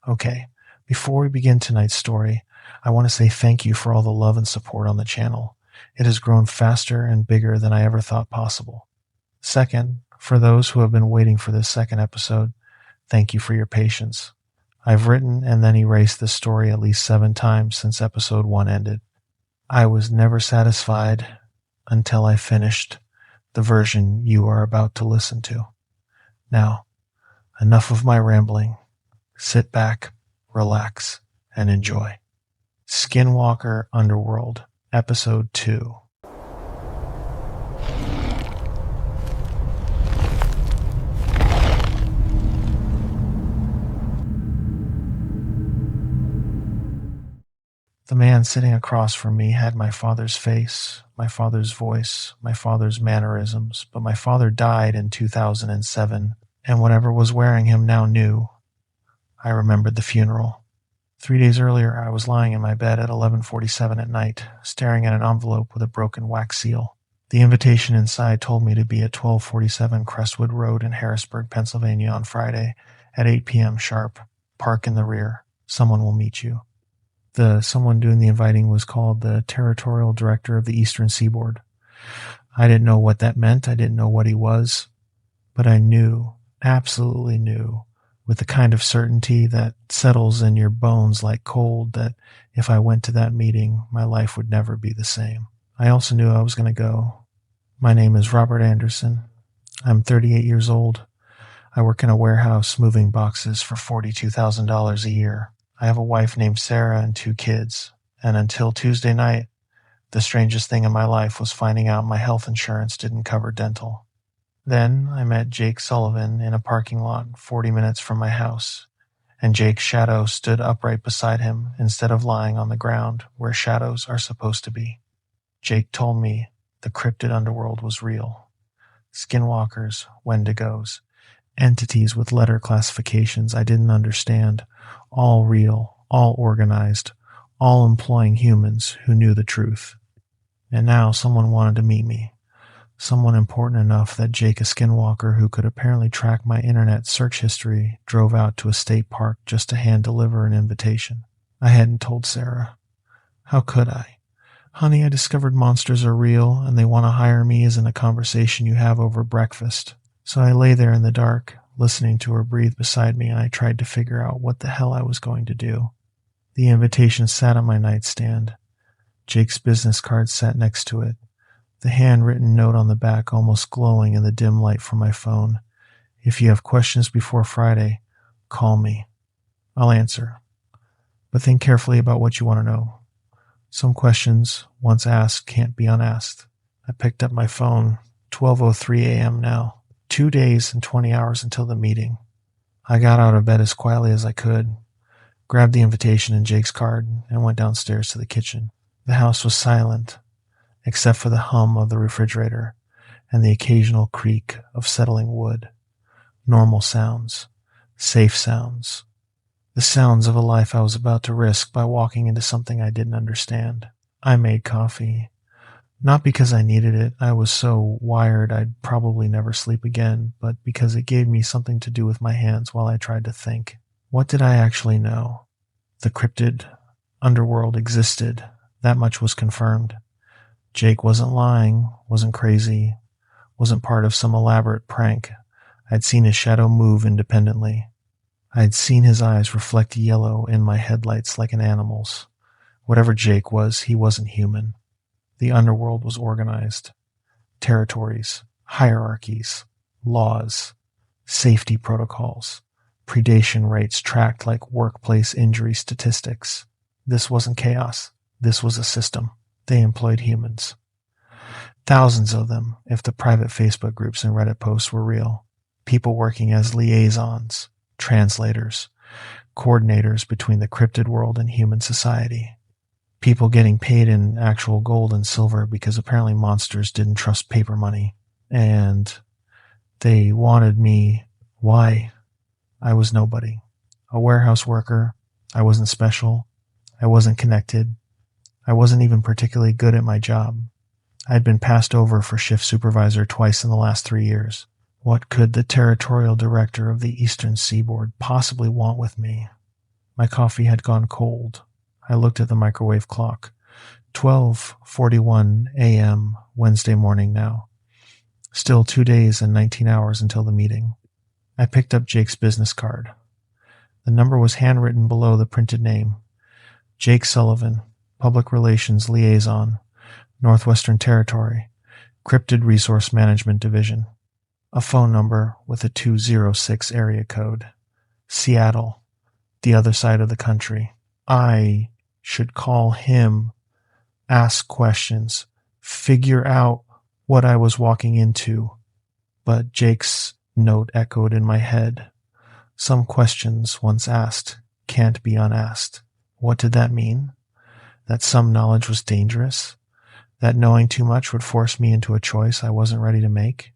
Okay, before we begin tonight's story, I want to say thank you for all the love and support on the channel. It has grown faster and bigger than I ever thought possible. Second, for those who have been waiting for this second episode, thank you for your patience. I've written and then erased this story at least 7 times since episode 1 ended. I was never satisfied until I finished the version you are about to listen to. Now, enough of my rambling. Sit back, relax, and enjoy. Skinwalker Underworld, Episode 2. The man sitting across from me had my father's face, my father's voice, my father's mannerisms, but my father died in 2007, and whatever was wearing him now knew. I remembered the funeral. 3 days earlier, I was lying in my bed at 11:47 at night, staring at an envelope with a broken wax seal. The invitation inside told me to be at 1247 Crestwood Road in Harrisburg, Pennsylvania on Friday at 8 p.m. sharp. Park in the rear. Someone will meet you. The someone doing the inviting was called the Territorial Director of the Eastern Seaboard. I didn't know what that meant. I didn't know what he was. But I knew, absolutely knew, with the kind of certainty that settles in your bones like cold, that if I went to that meeting, my life would never be the same. I also knew I was going to go. My name is Robert Anderson. I'm 38 years old. I work in a warehouse moving boxes for $42,000 a year. I have a wife named Sarah and 2 kids, and until Tuesday night, the strangest thing in my life was finding out my health insurance didn't cover dental. Then I met Jake Sullivan in a parking lot 40 minutes from my house, and Jake's shadow stood upright beside him instead of lying on the ground where shadows are supposed to be. Jake told me the cryptid underworld was real. Skinwalkers, Wendigos, entities with letter classifications I didn't understand, all real, all organized, all employing humans who knew the truth. And now someone wanted to meet me. Someone important enough that Jake, a skinwalker who could apparently track my internet search history, drove out to a state park just to hand deliver an invitation. I hadn't told Sarah. How could I? Honey, I discovered monsters are real and they want to hire me isn't a conversation you have over breakfast. So I lay there in the dark, listening to her breathe beside me, and I tried to figure out what the hell I was going to do. The invitation sat on my nightstand. Jake's business card sat next to it. The handwritten note on the back almost glowing in the dim light from my phone. If you have questions before Friday, call me. I'll answer. But think carefully about what you want to know. Some questions, once asked, can't be unasked. I picked up my phone. 12:03 a.m. now. 2 days and 20 hours until the meeting. I got out of bed as quietly as I could, grabbed the invitation and Jake's card, and went downstairs to the kitchen. The house was silent, except for the hum of the refrigerator and the occasional creak of settling wood. Normal sounds, safe sounds, the sounds of a life I was about to risk by walking into something I didn't understand. I made coffee. Not because I needed it, I was so wired I'd probably never sleep again, but because it gave me something to do with my hands while I tried to think. What did I actually know? The cryptid underworld existed. That much was confirmed. Jake wasn't lying, wasn't crazy, wasn't part of some elaborate prank. I'd seen his shadow move independently. I'd seen his eyes reflect yellow in my headlights like an animal's. Whatever Jake was, he wasn't human. The underworld was organized. Territories, hierarchies, laws, safety protocols, predation rates tracked like workplace injury statistics. This wasn't chaos. This was a system. They employed humans. Thousands of them, if the private Facebook groups and Reddit posts were real. People working as liaisons, translators, coordinators between the cryptid world and human society. People getting paid in actual gold and silver because apparently monsters didn't trust paper money. And they wanted me. Why? I was nobody. A warehouse worker. I wasn't special. I wasn't connected. I wasn't even particularly good at my job. I'd been passed over for shift supervisor twice in the last 3 years. What could the territorial director of the Eastern Seaboard possibly want with me? My coffee had gone cold. I looked at the microwave clock. 12:41 a.m. Wednesday morning now. Still 2 days and 19 hours until the meeting. I picked up Jake's business card. The number was handwritten below the printed name. Jake Sullivan, Public Relations Liaison, Northwestern Territory, Cryptid Resource Management Division. A phone number with a 206 area code. Seattle, the other side of the country. I should call him, ask questions, figure out what I was walking into. But Jake's note echoed in my head. Some questions once asked can't be unasked. What did that mean? That some knowledge was dangerous? That knowing too much would force me into a choice I wasn't ready to make?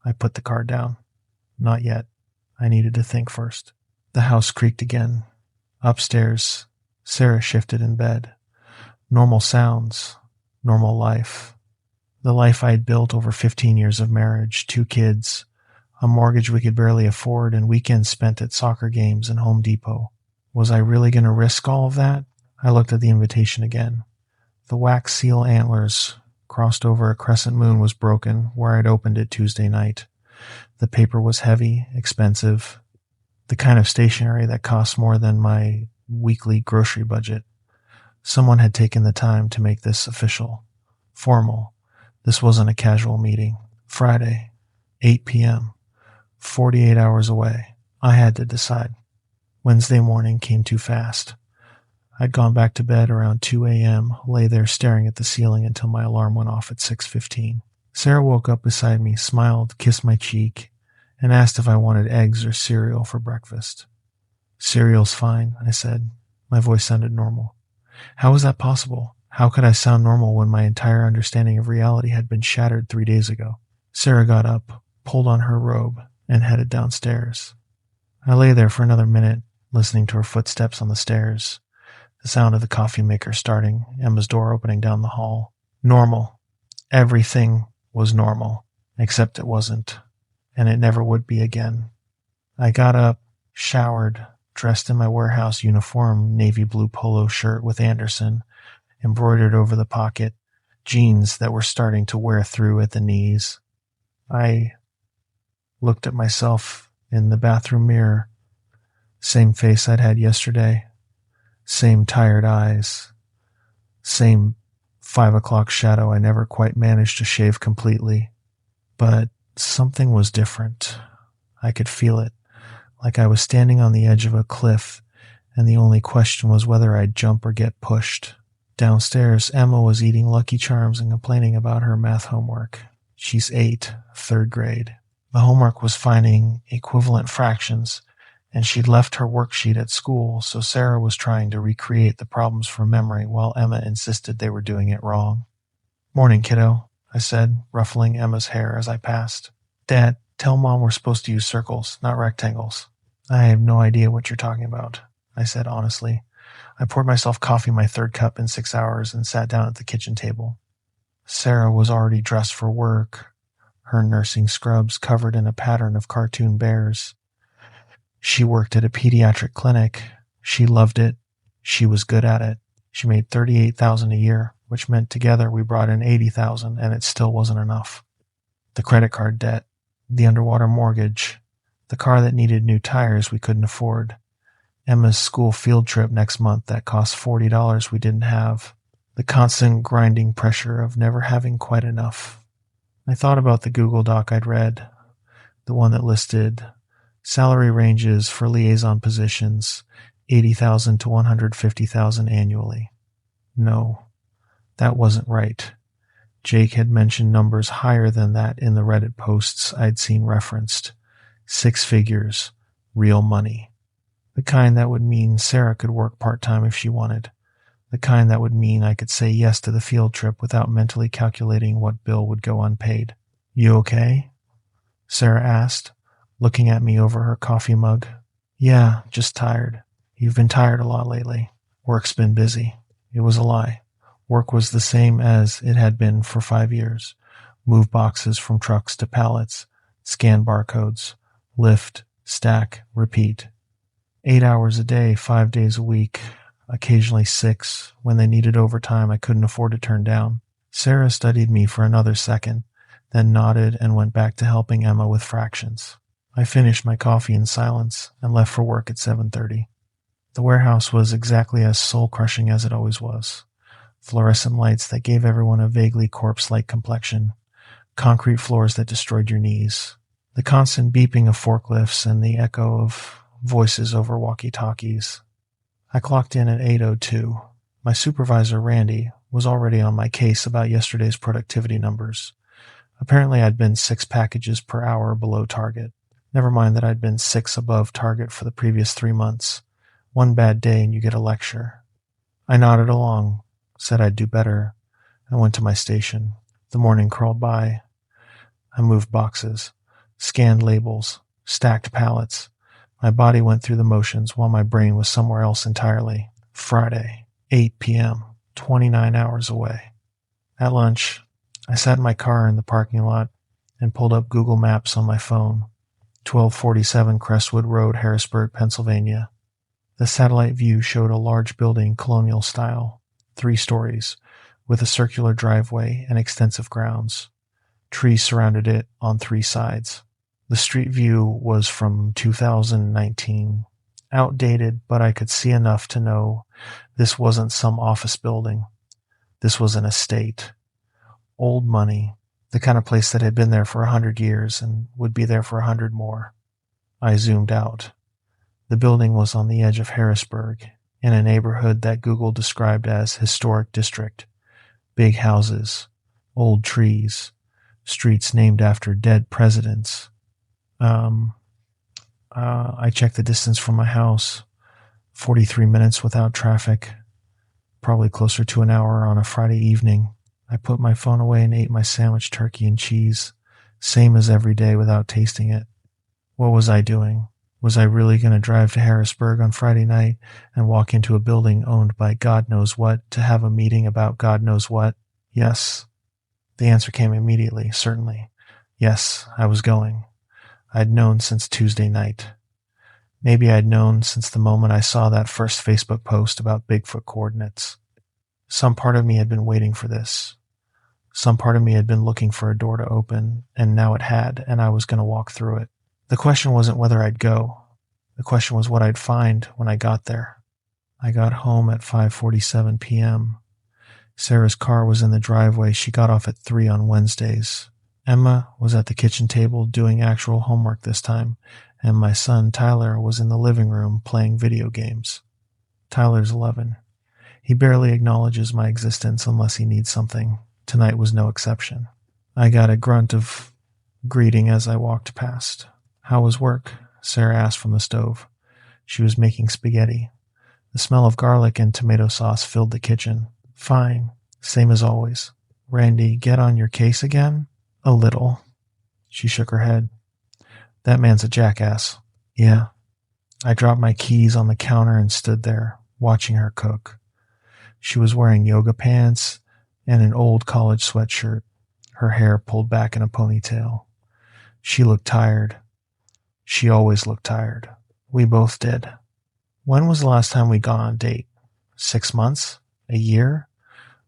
I put the card down. Not yet. I needed to think first. The house creaked again. Upstairs, Sarah shifted in bed. Normal sounds. Normal life. The life I'd built over 15 years of marriage, 2 kids, a mortgage we could barely afford, and weekends spent at soccer games and Home Depot. Was I really going to risk all of that? I looked at the invitation again. The wax seal antlers crossed over a crescent moon was broken where I'd opened it Tuesday night. The paper was heavy, expensive, the kind of stationery that costs more than my weekly grocery budget. Someone had taken the time to make this official, formal. This wasn't a casual meeting. Friday, 8 p.m., 48 hours away. I had to decide. Wednesday morning came too fast. I'd gone back to bed around 2 a.m., lay there staring at the ceiling until my alarm went off at 6:15. Sarah woke up beside me, smiled, kissed my cheek, and asked if I wanted eggs or cereal for breakfast. Cereal's fine, I said. My voice sounded normal. How was that possible? How could I sound normal when my entire understanding of reality had been shattered 3 days ago? Sarah got up, pulled on her robe, and headed downstairs. I lay there for another minute, listening to her footsteps on the stairs, the sound of the coffee maker starting, Emma's door opening down the hall. Normal. Everything was normal, except it wasn't, and it never would be again. I got up, showered, dressed in my warehouse uniform navy blue polo shirt with Anderson embroidered over the pocket, jeans that were starting to wear through at the knees. I looked at myself in the bathroom mirror. Same face I'd had yesterday. Same tired eyes. Same 5 o'clock shadow I never quite managed to shave completely. But something was different. I could feel it, like I was standing on the edge of a cliff, and the only question was whether I'd jump or get pushed. Downstairs, Emma was eating Lucky Charms and complaining about her math homework. She's 8, 3rd grade. The homework was finding equivalent fractions, and she'd left her worksheet at school, so Sarah was trying to recreate the problems from memory while Emma insisted they were doing it wrong. "Morning, kiddo," I said, ruffling Emma's hair as I passed. "Dad, tell Mom we're supposed to use circles, not rectangles." "I have no idea what you're talking about," I said honestly. I poured myself coffee my 3rd cup in 6 hours and sat down at the kitchen table. Sarah was already dressed for work, her nursing scrubs covered in a pattern of cartoon bears. She worked at a pediatric clinic. She loved it. She was good at it. She made $38,000 a year, which meant together we brought in $80,000, and it still wasn't enough. The credit card debt, the underwater mortgage, the car that needed new tires we couldn't afford, Emma's school field trip next month that cost $40 we didn't have, the constant grinding pressure of never having quite enough. I thought about the Google Doc I'd read, the one that listed salary ranges for liaison positions, $80,000 to $150,000 annually. No, that wasn't right. Jake had mentioned numbers higher than that in the Reddit posts I'd seen referenced. 6 figures, real money. The kind that would mean Sarah could work part-time if she wanted. The kind that would mean I could say yes to the field trip without mentally calculating what bill would go unpaid. "You okay?" Sarah asked, looking at me over her coffee mug. "Yeah, just tired. You've been tired a lot lately. Work's been busy." It was a lie. Work was the same as it had been for 5 years. Move boxes from trucks to pallets, scan barcodes, lift, stack, repeat. 8 hours a day, 5 days a week, occasionally 6. When they needed overtime, I couldn't afford to turn down. Sarah studied me for another second, then nodded and went back to helping Emma with fractions. I finished my coffee in silence and left for work at 7:30. The warehouse was exactly as soul-crushing as it always was. Fluorescent lights that gave everyone a vaguely corpse-like complexion, concrete floors that destroyed your knees, the constant beeping of forklifts and the echo of voices over walkie-talkies. I clocked in at 8:02. My supervisor, Randy, was already on my case about yesterday's productivity numbers. Apparently I'd been 6 packages per hour below target. Never mind that I'd been 6 above target for the previous 3 months. One bad day and you get a lecture. I nodded along, said I'd do better, and went to my station. The morning crawled by. I moved boxes, scanned labels, stacked pallets. My body went through the motions while my brain was somewhere else entirely. Friday, 8 p.m., 29 hours away. At lunch, I sat in my car in the parking lot and pulled up Google Maps on my phone. 1247 Crestwood Road, Harrisburg, Pennsylvania. The satellite view showed a large building, colonial style, 3 stories, with a circular driveway and extensive grounds. Trees surrounded it on 3 sides. The street view was from 2019. Outdated, but I could see enough to know this wasn't some office building. This was an estate. Old money, the kind of place that had been there for 100 years and would be there for 100 more. I zoomed out. The building was on the edge of Harrisburg, in a neighborhood that Google described as historic district. Big houses, old trees, streets named after dead presidents. I checked the distance from my house. 43 minutes without traffic. Probably closer to an hour on a Friday evening. I put my phone away and ate my sandwich, turkey and cheese. Same as every day without tasting it. What was I doing? Was I really going to drive to Harrisburg on Friday night and walk into a building owned by God knows what to have a meeting about God knows what? Yes. The answer came immediately, certainly. Yes, I was going. I'd known since Tuesday night. Maybe I'd known since the moment I saw that first Facebook post about Bigfoot coordinates. Some part of me had been waiting for this. Some part of me had been looking for a door to open, and now it had, and I was going to walk through it. The question wasn't whether I'd go. The question was what I'd find when I got there. I got home at 5:47 p.m. Sarah's car was in the driveway. She got off at 3 on Wednesdays. Emma was at the kitchen table doing actual homework this time, and my son Tyler was in the living room playing video games. Tyler's 11. He barely acknowledges my existence unless he needs something. Tonight was no exception. I got a grunt of greeting as I walked past. How was work? Sarah asked from the stove. She was making spaghetti. The smell of garlic and tomato sauce filled the kitchen. Fine. Same as always. Randy, get on your case again? A little. She shook her head. That man's a jackass. Yeah. I dropped my keys on the counter and stood there, watching her cook. She was wearing yoga pants and an old college sweatshirt, her hair pulled back in a ponytail. She looked tired. She always looked tired. We both did. When was the last time we gone on a date? 6 months? A year?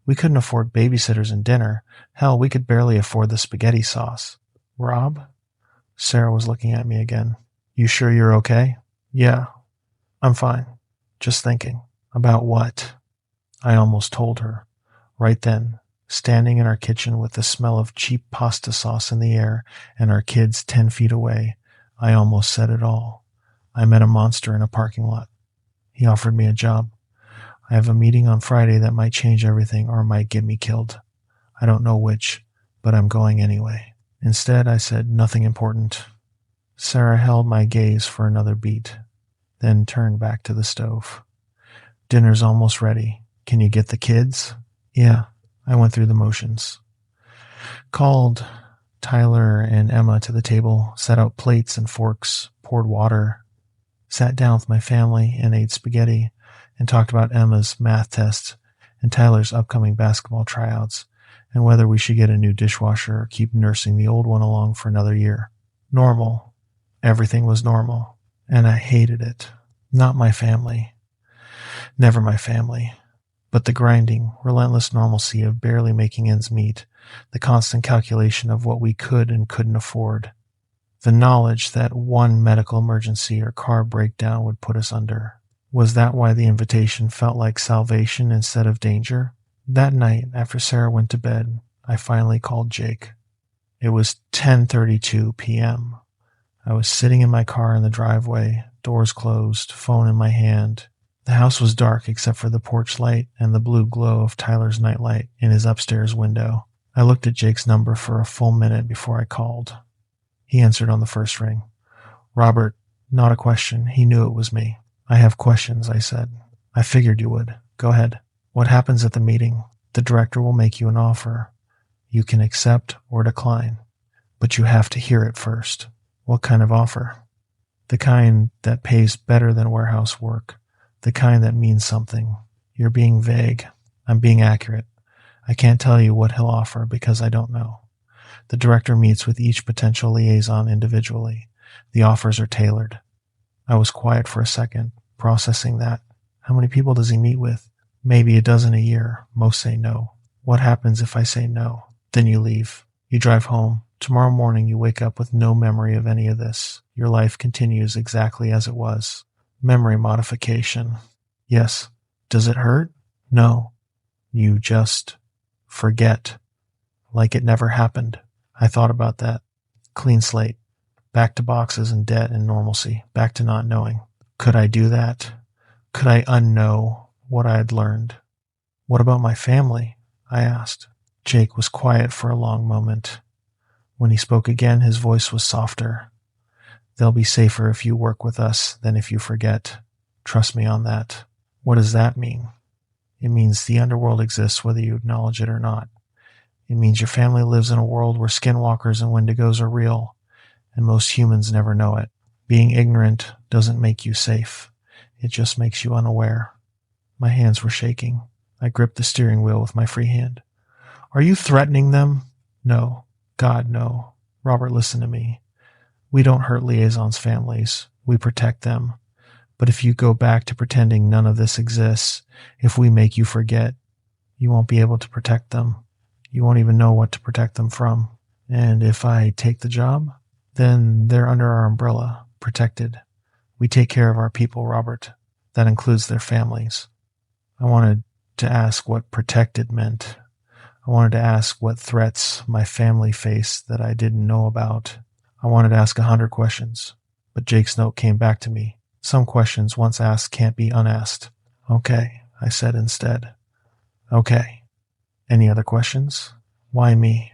We couldn't afford babysitters and dinner. Hell, we could barely afford the spaghetti sauce. Rob? Sarah was looking at me again. You sure you're okay? Yeah, I'm fine. Just thinking. About what? I almost told her. Right then, standing in our kitchen with the smell of cheap pasta sauce in the air and our kids 10 feet away, I almost said it all. I met a monster in a parking lot. He offered me a job. I have a meeting on Friday that might change everything or might get me killed. I don't know which, but I'm going anyway. Instead, I said nothing important. Sarah held my gaze for another beat, then turned back to the stove. Dinner's almost ready. Can you get the kids? Yeah, I went through the motions. Called Tyler and Emma to the table, set out plates and forks, poured water, sat down with my family and ate spaghetti, and talked about Emma's math test and Tyler's upcoming basketball tryouts, and whether we should get a new dishwasher or keep nursing the old one along for another year. Normal. Everything was normal, and I hated it. Not my family. Never my family. But the grinding, relentless normalcy of barely making ends meet, the constant calculation of what we could and couldn't afford, the knowledge that one medical emergency or car breakdown would put us under. Was that why the invitation felt like salvation instead of danger? That night, after Sarah went to bed, I finally called Jake. It was 10:32 p.m. I was sitting in my car in the driveway, doors closed, phone in my hand. The house was dark except for the porch light and the blue glow of Tyler's nightlight in his upstairs window. I looked at Jake's number for a full minute before I called. He answered on the first ring. Robert, not a question. He knew it was me. I have questions, I said. I figured you would. Go ahead. What happens at the meeting? The director will make you an offer. You can accept or decline, but you have to hear it first. What kind of offer? The kind that pays better than warehouse work. The kind that means something. You're being vague. I'm being accurate. I can't tell you what he'll offer because I don't know. The director meets with each potential liaison individually. The offers are tailored. I was quiet for a second, processing that. How many people does he meet with? Maybe a dozen a year. Most say no. What happens if I say no? Then you leave. You drive home. Tomorrow morning you wake up with no memory of any of this. Your life continues exactly as it was. Memory modification. Yes. Does it hurt? No. You just forget. Like it never happened. I thought about that. Clean slate. Back to boxes and debt and normalcy. Back to not knowing. Could I do that? Could I unknow what I had learned? What about my family? I asked. Jake was quiet for a long moment. When he spoke again, his voice was softer. They'll be safer if you work with us than if you forget. Trust me on that. What does that mean? It means the underworld exists whether you acknowledge it or not. It means your family lives in a world where skinwalkers and wendigos are real, and most humans never know it. Being ignorant doesn't make you safe. It just makes you unaware. My hands were shaking. I gripped the steering wheel with my free hand. Are you threatening them? No. God, no. Robert, listen to me. We don't hurt liaisons' families. We protect them. But if you go back to pretending none of this exists, if we make you forget, you won't be able to protect them. You won't even know what to protect them from. And if I take the job, then they're under our umbrella, protected. We take care of our people, Robert. That includes their families. I wanted to ask what protected meant. I wanted to ask what threats my family faced that I didn't know about. I wanted to ask 100 questions, but Jake's note came back to me. Some questions once asked can't be unasked. Okay, I said instead. Okay. Any other questions? Why me?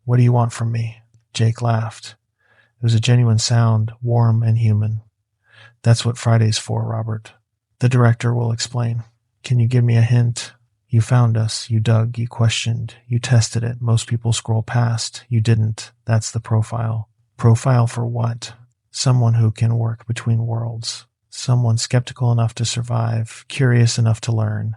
What do you want from me? Jake laughed. It was a genuine sound, warm and human. That's what Friday's for, Robert. The director will explain. Can you give me a hint? You found us. You dug. You questioned. You tested it. Most people scroll past. You didn't. That's the profile. Profile for what? Someone who can work between worlds. Someone skeptical enough to survive, curious enough to learn.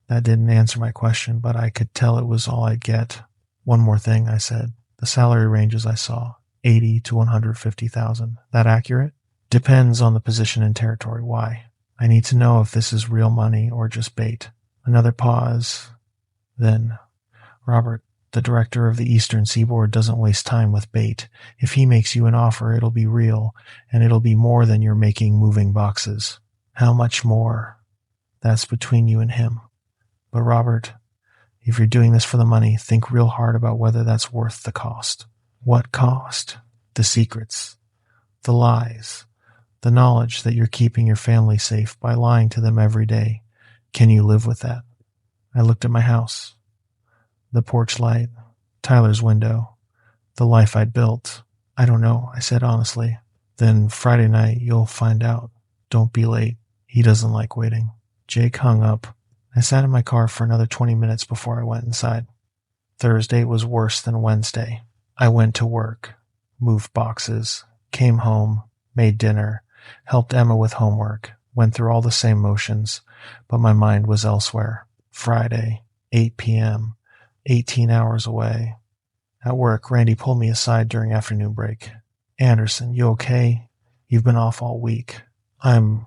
That didn't answer my question, but I could tell it was all I'd get. One more thing, I said. The salary ranges I saw, 80 to 150,000. That accurate? Depends on the position and territory. Why? I need to know if this is real money or just bait. Another pause. Then, Robert, the director of the Eastern Seaboard doesn't waste time with bait. If he makes you an offer, it'll be real, and it'll be more than you're making moving boxes. How much more? That's between you and him. But Robert, if you're doing this for the money, think real hard about whether that's worth the cost. What cost? The secrets, the lies, the knowledge that you're keeping your family safe by lying to them every day. Can you live with that? I looked at my house, the porch light, Tyler's window, the life I'd built. I don't know, I said honestly. Then Friday night, you'll find out. Don't be late. He doesn't like waiting. Jake hung up. I sat in my car for another 20 minutes before I went inside. Thursday was worse than Wednesday. I went to work, moved boxes, came home, made dinner, helped Emma with homework, went through all the same motions, but my mind was elsewhere. Friday, 8 p.m., 18 hours away. At work, Randy pulled me aside during afternoon break. Anderson, you okay? You've been off all week. I'm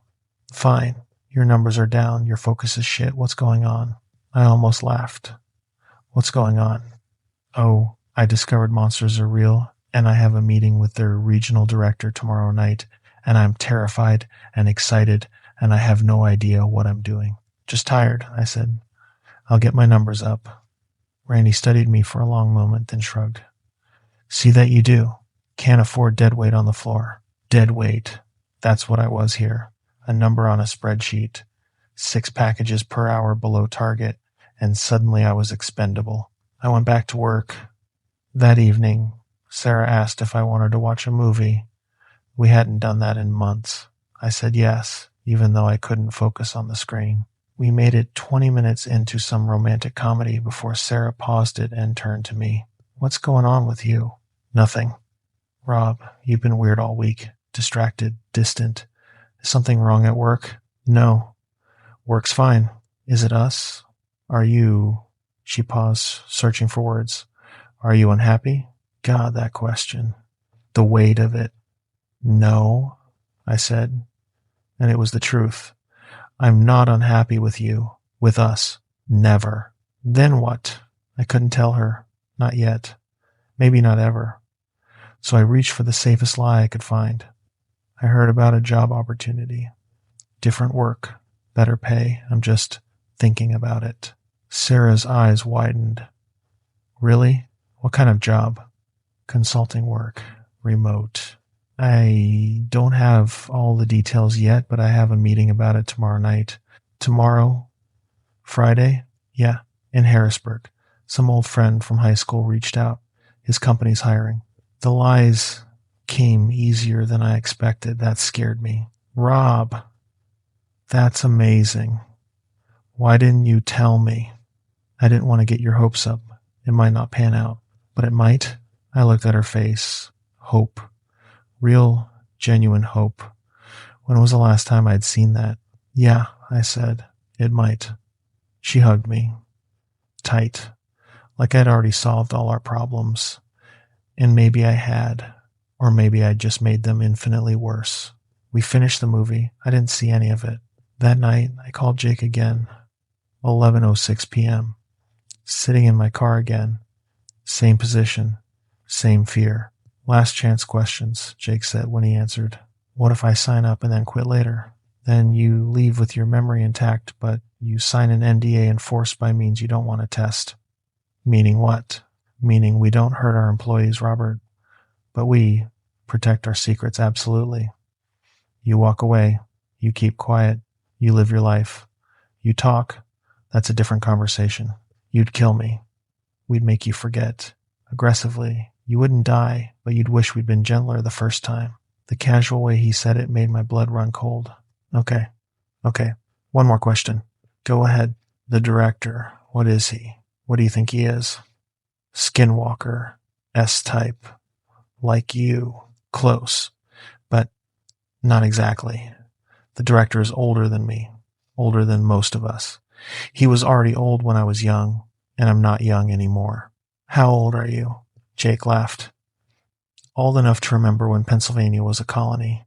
Fine. Your numbers are down. Your focus is shit. What's going on? I almost laughed. What's going on? Oh, I discovered monsters are real, and I have a meeting with their regional director tomorrow night, and I'm terrified and excited, and I have no idea what I'm doing. Just tired, I said. I'll get my numbers up. Randy studied me for a long moment, then shrugged. See that you do. Can't afford dead weight on the floor. Dead weight. That's what I was here. A number on a spreadsheet. 6 packages per hour below target, and suddenly I was expendable. I went back to work. That evening, Sarah asked if I wanted to watch a movie. We hadn't done that in months. I said yes, even though I couldn't focus on the screen. We made it 20 minutes into some romantic comedy before Sarah paused it and turned to me. What's going on with you? Nothing. Rob, you've been weird all week. Distracted, distant. Is something wrong at work? No. Work's fine. Is it us? Are you... She paused, searching for words. Are you unhappy? God, that question. The weight of it. No, I said, and it was the truth. I'm not unhappy with you, with us. Never. Then what? I couldn't tell her. Not yet. Maybe not ever. So I reached for the safest lie I could find. I heard about a job opportunity. Different work. Better pay. I'm just thinking about it. Sarah's eyes widened. Really? What kind of job? Consulting work. Remote. I don't have all the details yet, but I have a meeting about it tomorrow night. Tomorrow? Friday? Yeah, in Harrisburg. Some old friend from high school reached out. His company's hiring. The lies came easier than I expected. That scared me. Rob, that's amazing. Why didn't you tell me? I didn't want to get your hopes up. It might not pan out, but it might. I looked at her face. Hope. Real, genuine hope. When was the last time I'd seen that? Yeah, I said. It might. She hugged me. Tight. Like I'd already solved all our problems. And maybe I had. Or maybe I'd just made them infinitely worse. We finished the movie. I didn't see any of it. That night, I called Jake again. 11:06 p.m. Sitting in my car again. Same position. Same fear. Last chance questions, Jake said when he answered. What if I sign up and then quit later? Then you leave with your memory intact, but you sign an NDA enforced by means you don't want to test. Meaning what? Meaning we don't hurt our employees, Robert. But we protect our secrets, absolutely. You walk away. You keep quiet. You live your life. You talk. That's a different conversation. You'd kill me. We'd make you forget. Aggressively. You wouldn't die, but you'd wish we'd been gentler the first time. The casual way he said it made my blood run cold. Okay. One more question. Go ahead. The director. What is he? What do you think he is? Skinwalker. S-type. Like you. Close. But not exactly. The director is older than me. Older than most of us. He was already old when I was young, and I'm not young anymore. How old are you? Jake laughed. Old enough to remember when Pennsylvania was a colony.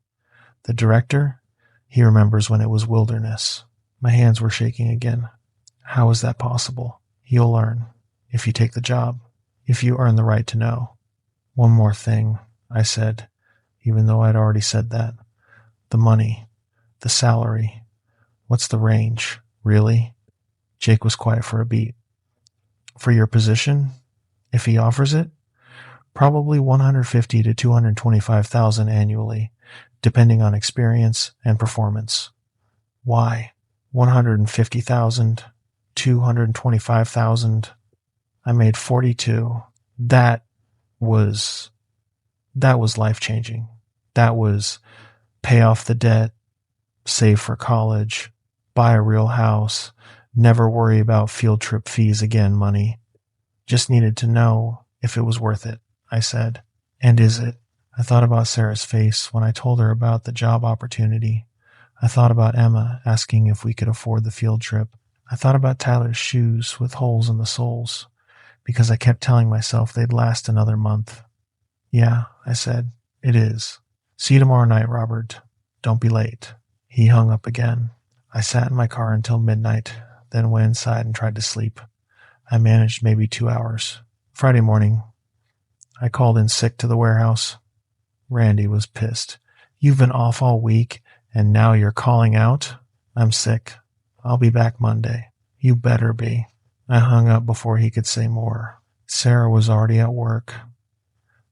The director? He remembers when it was wilderness. My hands were shaking again. How is that possible? You'll learn. If you take the job. If you earn the right to know. One more thing, I said, even though I'd already said that. The money. The salary. What's the range? Really? Jake was quiet for a beat. For your position? If he offers it? Probably $150,000 to $225,000 annually, depending on experience and performance. Why? $150,000, $225,000. I made 42. That was life-changing. That was pay off the debt, save for college, buy a real house, never worry about field trip fees again money. Just needed to know if it was worth it, I said. And is it? I thought about Sarah's face when I told her about the job opportunity. I thought about Emma asking if we could afford the field trip. I thought about Tyler's shoes with holes in the soles, because I kept telling myself they'd last another month. Yeah, I said, it is. See you tomorrow night, Robert. Don't be late. He hung up again. I sat in my car until midnight, then went inside and tried to sleep. I managed maybe 2 hours. Friday morning, I called in sick to the warehouse. Randy was pissed. You've been off all week, and now you're calling out? I'm sick. I'll be back Monday. You better be. I hung up before he could say more. Sarah was already at work.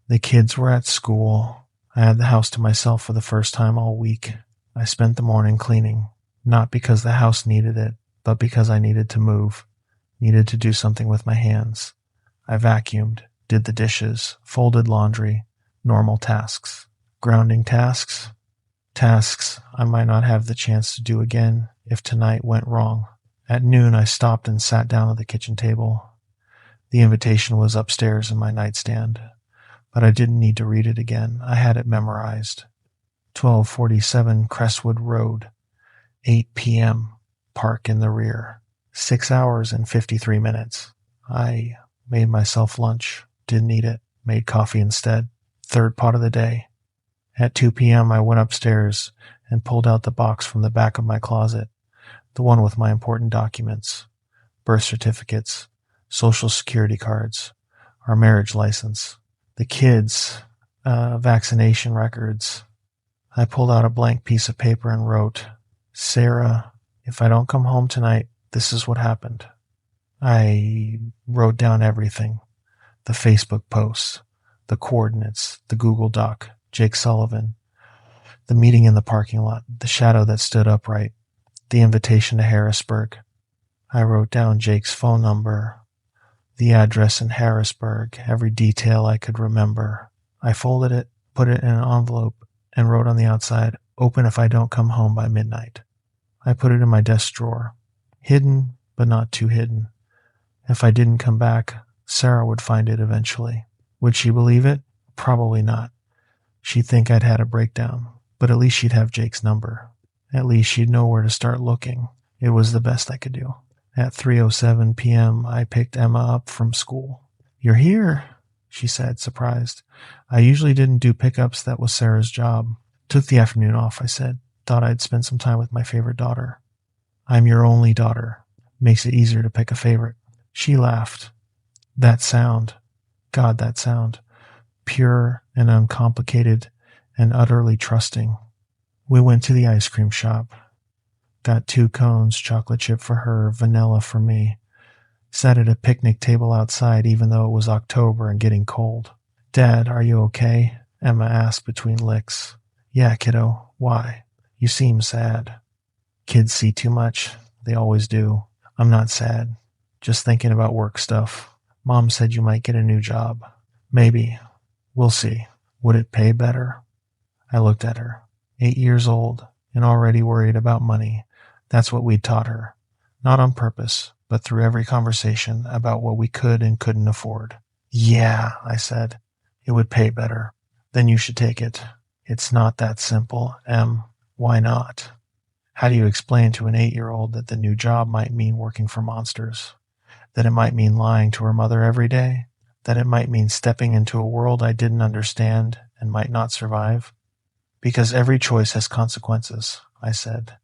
The kids were at school. I had the house to myself for the first time all week. I spent the morning cleaning, not because the house needed it, but because I needed to move, needed to do something with my hands. I vacuumed, did the dishes, folded laundry, normal tasks. Grounding tasks? Tasks I might not have the chance to do again if tonight went wrong. At noon, I stopped and sat down at the kitchen table. The invitation was upstairs in my nightstand, but I didn't need to read it again. I had it memorized. 1247 Crestwood Road, 8 p.m., park in the rear. 6 hours and 53 minutes. I made myself lunch, didn't eat it, made coffee instead. Third pot of the day. At 2 p.m., I went upstairs and pulled out the box from the back of my closet, the one with my important documents, birth certificates, social security cards, our marriage license, the kids' vaccination records. I pulled out a blank piece of paper and wrote, Sarah, if I don't come home tonight, this is what happened. I wrote down everything, the Facebook posts, the coordinates, the Google Doc, Jake Sullivan, the meeting in the parking lot, the shadow that stood upright, the invitation to Harrisburg. I wrote down Jake's phone number, the address in Harrisburg, every detail I could remember. I folded it, put it in an envelope, and wrote on the outside, open if I don't come home by midnight. I put it in my desk drawer, hidden, but not too hidden. If I didn't come back, Sarah would find it eventually. Would she believe it? Probably not. She'd think I'd had a breakdown, but at least she'd have Jake's number. At least she'd know where to start looking. It was the best I could do. At 3:07 p.m., I picked Emma up from school. You're here, she said, surprised. I usually didn't do pickups. That was Sarah's job. Took the afternoon off, I said. Thought I'd spend some time with my favorite daughter. I'm your only daughter. Makes it easier to pick a favorite. She laughed. That sound. God, that sound. Pure and uncomplicated and utterly trusting. We went to the ice cream shop. Got 2 cones, chocolate chip for her, vanilla for me. Sat at a picnic table outside even though it was October and getting cold. Dad, are you okay? Emma asked between licks. Yeah, kiddo. Why? You seem sad. Kids see too much. They always do. I'm not sad. Just thinking about work stuff. Mom said you might get a new job. Maybe. We'll see. Would it pay better? I looked at her. 8 years old and already worried about money. That's what we'd taught her. Not on purpose, but through every conversation about what we could and couldn't afford. Yeah, I said. It would pay better. Then you should take it. It's not that simple, Em. Why not? How do you explain to an 8-year-old that the new job might mean working for monsters? That it might mean lying to her mother every day? That it might mean stepping into a world I didn't understand and might not survive? Because every choice has consequences, I said,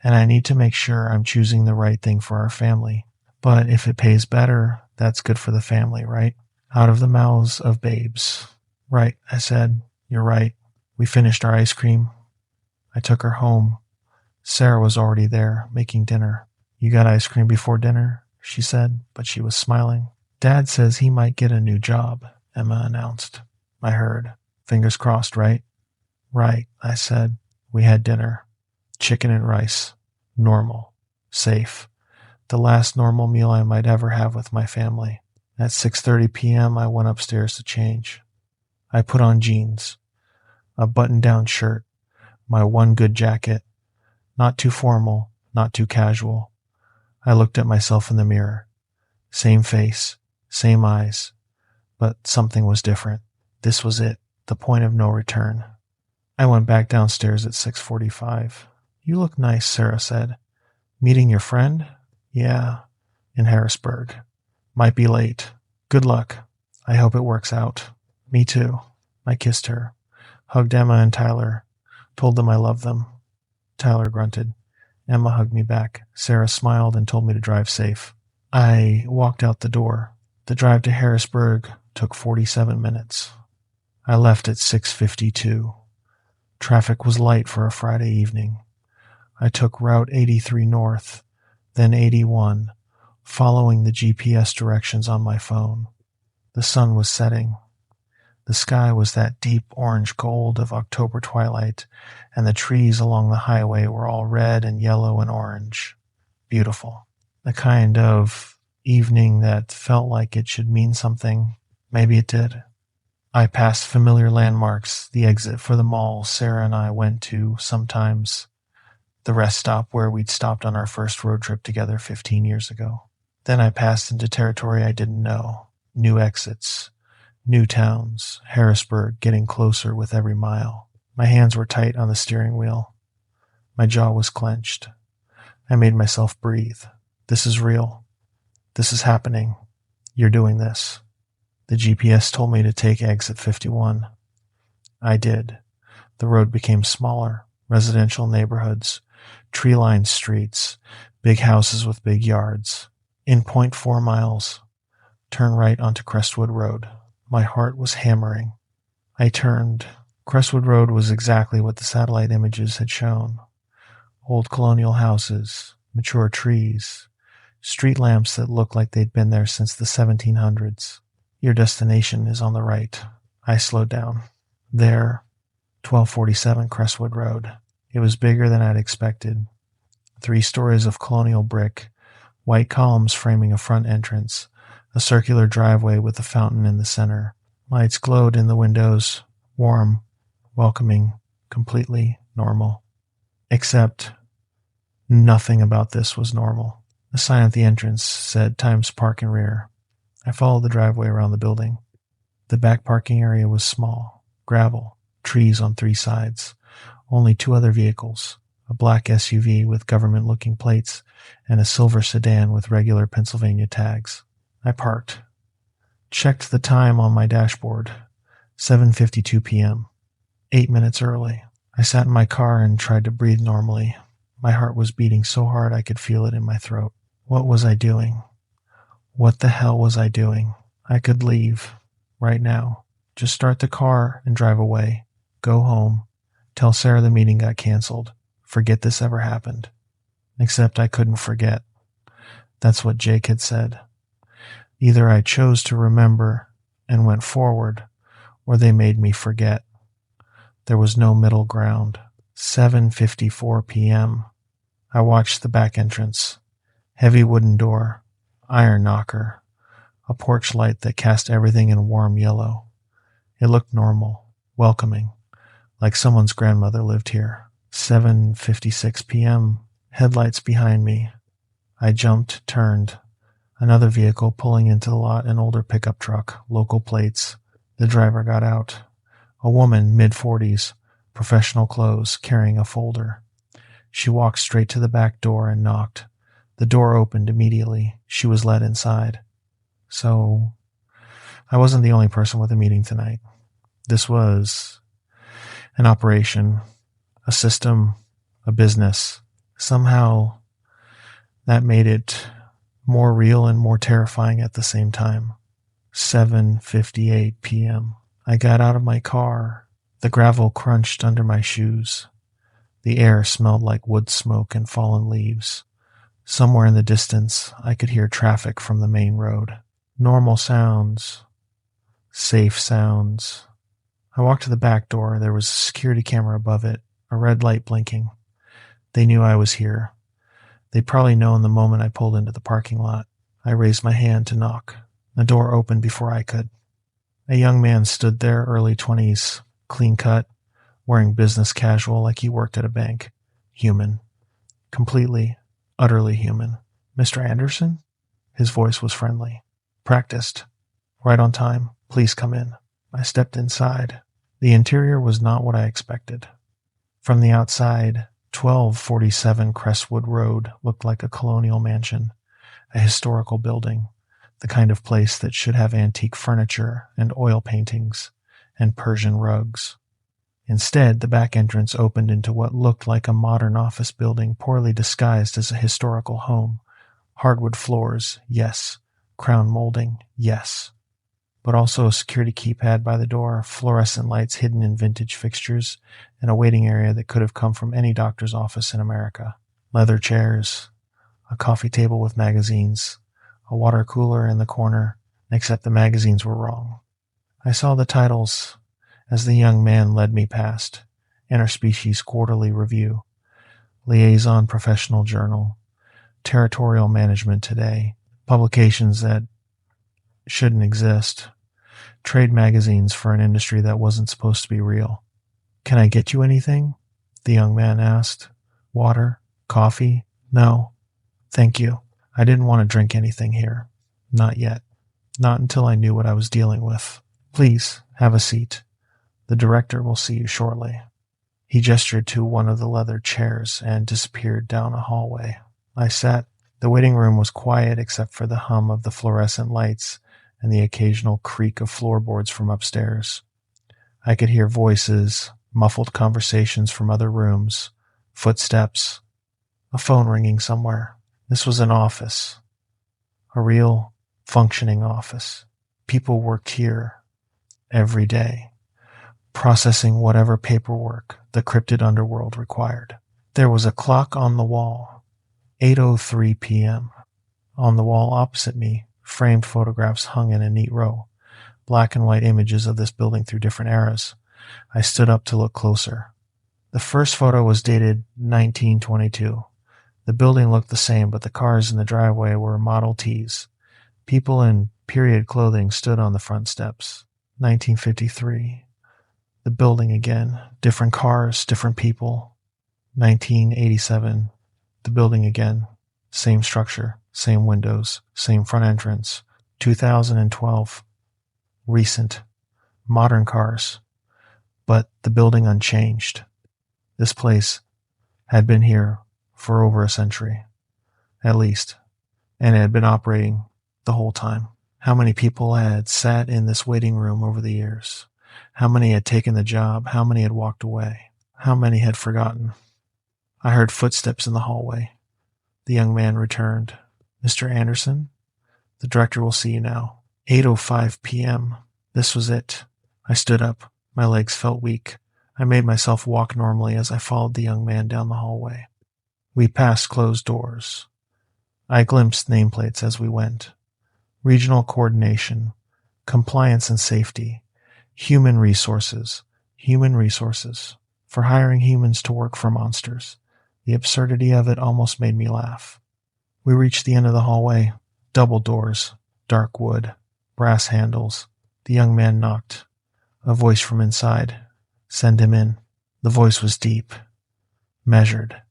and I need to make sure I'm choosing the right thing for our family. But if it pays better, that's good for the family, right? Out of the mouths of babes. Right, I said. You're right. We finished our ice cream. I took her home. Sarah was already there, making dinner. You got ice cream before dinner, she said, but she was smiling. Dad says he might get a new job, Emma announced. I heard. Fingers crossed, right? Right, I said. We had dinner. Chicken and rice. Normal. Safe. The last normal meal I might ever have with my family. At 6:30 p.m., I went upstairs to change. I put on jeans, a button-down shirt, my one good jacket, not too formal, not too casual. I looked at myself in the mirror. Same face, same eyes, but something was different. This was it, the point of no return. I went back downstairs at 6:45. You look nice, Sarah said. Meeting your friend? Yeah, in Harrisburg. Might be late. Good luck. I hope it works out. Me too. I kissed her, hugged Emma and Tyler, told them I loved them. Tyler grunted. Emma hugged me back. Sarah smiled and told me to drive safe. I walked out the door. The drive to Harrisburg took 47 minutes. I left at 6:52. Traffic was light for a Friday evening. I took Route 83 north, then 81, following the GPS directions on my phone. The sun was setting. The sky was that deep orange gold of October twilight, and the trees along the highway were all red and yellow and orange. Beautiful. The kind of evening that felt like it should mean something. Maybe it did. I passed familiar landmarks, the exit for the mall Sarah and I went to sometimes, the rest stop where we'd stopped on our first road trip together 15 years ago. Then I passed into territory I didn't know, new exits, new towns, Harrisburg getting closer with every mile. My hands were tight on the steering wheel. My jaw was clenched. I made myself breathe. This is real. This is happening. You're doing this. The GPS told me to take exit 51. I did. The road became smaller, residential neighborhoods, tree-lined streets, big houses with big yards. In 0.4 miles, turn right onto Crestwood Road. My heart was hammering. I turned. Crestwood Road was exactly what the satellite images had shown. Old colonial houses, mature trees, street lamps that looked like they'd been there since the 1700s. Your destination is on the right. I slowed down. There, 1247 Crestwood Road. It was bigger than I'd expected. 3 stories of colonial brick, white columns framing a front entrance, a circular driveway with a fountain in the center. Lights glowed in the windows, warm, welcoming, completely normal. Except nothing about this was normal. The sign at the entrance said Times Park and Rear. I followed the driveway around the building. The back parking area was small, gravel, trees on 3 sides, only 2 other vehicles, a black SUV with government-looking plates and a silver sedan with regular Pennsylvania tags. I parked. Checked the time on my dashboard, 7:52 p.m., 8 minutes early. I sat in my car and tried to breathe normally. My heart was beating so hard I could feel it in my throat. What was I doing? What the hell was I doing? I could leave. Right now. Just start the car and drive away. Go home. Tell Sarah the meeting got canceled. Forget this ever happened. Except I couldn't forget. That's what Jake had said. Either I chose to remember and went forward, or they made me forget. There was no middle ground. 7:54 p.m. I watched the back entrance. Heavy wooden door. Iron knocker. A porch light that cast everything in warm yellow. It looked normal, welcoming, like someone's grandmother lived here. 7:56 p.m. Headlights behind me. I jumped, turned. Another vehicle pulling into the lot, an older pickup truck, local plates. The driver got out. A woman, mid-40s, professional clothes, carrying a folder. She walked straight to the back door and knocked. The door opened immediately. She was led inside. So, I wasn't the only person with a meeting tonight. This was an operation, a system, a business. Somehow, that made it more real and more terrifying at the same time. 7:58 p.m. I got out of my car. The gravel crunched under my shoes. The air smelled like wood smoke and fallen leaves. Somewhere in the distance, I could hear traffic from the main road. Normal sounds. Safe sounds. I walked to the back door. There was a security camera above it, a red light blinking. They knew I was here. They'd probably known the moment I pulled into the parking lot. I raised my hand to knock. The door opened before I could. A young man stood there, early 20s, clean cut, wearing business casual like he worked at a bank. Human. Completely, utterly human. Mr. Anderson? His voice was friendly. Practiced. Right on time. Please come in. I stepped inside. The interior was not what I expected. From the outside, 1247 Crestwood Road looked like a colonial mansion, a historical building, the kind of place that should have antique furniture and oil paintings and Persian rugs. Instead, the back entrance opened into what looked like a modern office building poorly disguised as a historical home. Hardwood floors, yes. Crown molding, yes. But also a security keypad by the door, fluorescent lights hidden in vintage fixtures, and a waiting area that could have come from any doctor's office in America. Leather chairs, a coffee table with magazines, a water cooler in the corner, except the magazines were wrong. I saw the titles as the young man led me past. Interspecies Quarterly Review, Liaison Professional Journal, Territorial Management Today, publications that shouldn't exist, trade magazines for an industry that wasn't supposed to be real. "Can I get you anything?" the young man asked. "Water? Coffee?" "No. Thank you. I didn't want to drink anything here. Not yet. Not until I knew what I was dealing with. Please, have a seat. The director will see you shortly." He gestured to one of the leather chairs and disappeared down a hallway. I sat. The waiting room was quiet except for the hum of the fluorescent lights and the occasional creak of floorboards from upstairs. I could hear voices, muffled conversations from other rooms, footsteps, a phone ringing somewhere. This was an office. A real, functioning office. People worked here every day, processing whatever paperwork the cryptid underworld required. There was a clock on the wall, 8:03 p.m. On the wall opposite me, framed photographs hung in a neat row, black and white images of this building through different eras. I stood up to look closer. The first photo was dated 1922. The building looked the same, but the cars in the driveway were Model Ts. People in period clothing stood on the front steps. 1953. The building again. Different cars, different people. 1987. The building again. Same structure, same windows, same front entrance. 2012. Recent. Modern cars. But the building unchanged. This place had been here for over a century, at least, and it had been operating the whole time. How many people had sat in this waiting room over the years? How many had taken the job? How many had walked away? How many had forgotten? I heard footsteps in the hallway. The young man returned. "Mr. Anderson, the director will see you now." 8:05 p.m. This was it. I stood up. My legs felt weak. I made myself walk normally as I followed the young man down the hallway. We passed closed doors. I glimpsed nameplates as we went. Regional Coordination, Compliance and Safety, Human Resources, for hiring humans to work for monsters. The absurdity of it almost made me laugh. We reached the end of the hallway. Double doors, dark wood, brass handles. The young man knocked. A voice from inside. "Send him in." The voice was deep, measured,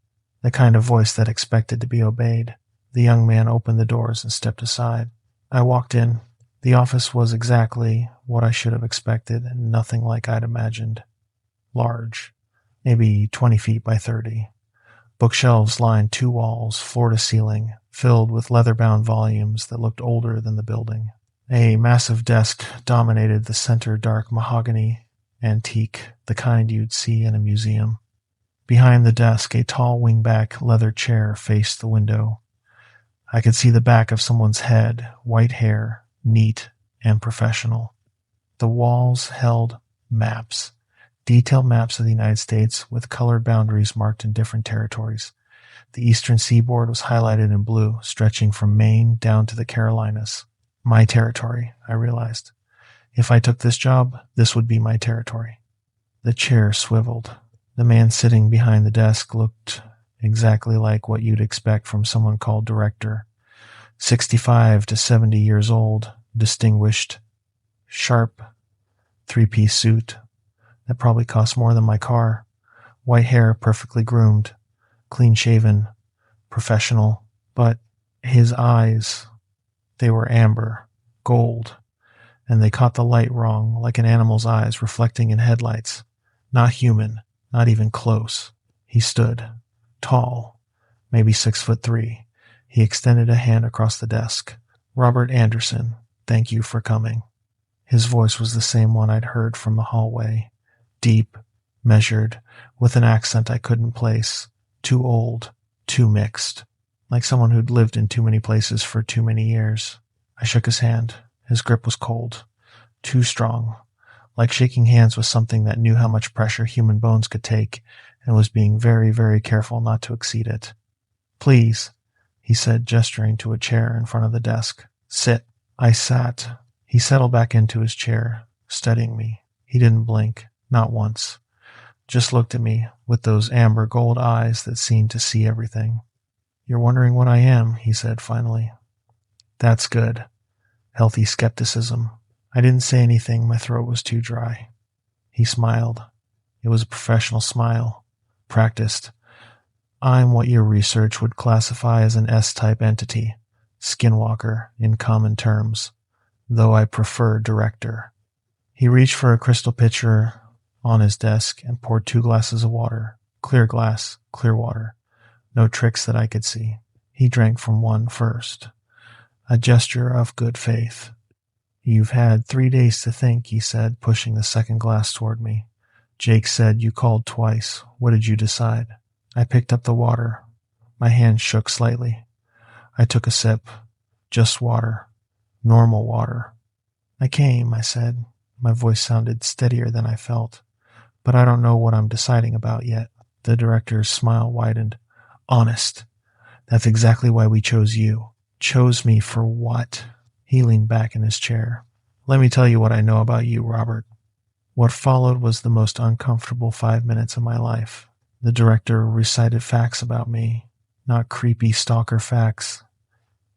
the kind of voice that expected to be obeyed. The young man opened the doors and stepped aside. I walked in. The office was exactly what I should have expected and nothing like I'd imagined. Large, maybe 20 feet by 30. Bookshelves lined 2 walls, floor to ceiling, filled with leather-bound volumes that looked older than the building. A massive desk dominated the center, dark mahogany, antique, the kind you'd see in a museum. Behind the desk, a tall wingback leather chair faced the window. I could see the back of someone's head, white hair, neat and professional. The walls held maps, detailed maps of the United States with colored boundaries marked in different territories. The eastern seaboard was highlighted in blue, stretching from Maine down to the Carolinas. My territory, I realized. If I took this job, this would be my territory. The chair swiveled. The man sitting behind the desk looked exactly like what you'd expect from someone called director. 65 to 70 years old, distinguished, sharp, 3-piece suit that probably cost more than my car. White hair, perfectly groomed, clean-shaven, professional. But his eyes, they were amber, gold, and they caught the light wrong, like an animal's eyes reflecting in headlights. Not human, not even close. He stood, tall, maybe 6'3". He extended a hand across the desk. "Robert Anderson, thank you for coming." His voice was the same one I'd heard from the hallway. Deep, measured, with an accent I couldn't place, too old, too mixed, like someone who'd lived in too many places for too many years. I shook his hand. His grip was cold, too strong, like shaking hands with something that knew how much pressure human bones could take and was being very, very careful not to exceed it. Please, he said, gesturing to a chair in front of the desk. Sit. I sat. He settled back into his chair, studying me. He didn't blink, not once. Just looked at me with those amber gold eyes that seemed to see everything. You're wondering what I am, he said finally. That's good. Healthy skepticism. I didn't say anything. My throat was too dry. He smiled. It was a professional smile. Practiced. I'm what your research would classify as an S-type entity. Skinwalker, in common terms. Though I prefer director. He reached for a crystal pitcher on his desk and poured 2 glasses of water. Clear glass, clear water. No tricks that I could see. He drank from one first. A gesture of good faith. You've had 3 days to think, he said, pushing the second glass toward me. Jake said you called twice. What did you decide? I picked up the water. My hand shook slightly. I took a sip. Just water. Normal water. I came, I said. My voice sounded steadier than I felt. But I don't know what I'm deciding about yet. The director's smile widened. Honest. That's exactly why we chose you. Chose me for what? He leaned back in his chair. Let me tell you what I know about you, Robert. What followed was the most uncomfortable 5 minutes of my life. The director recited facts about me, not creepy stalker facts.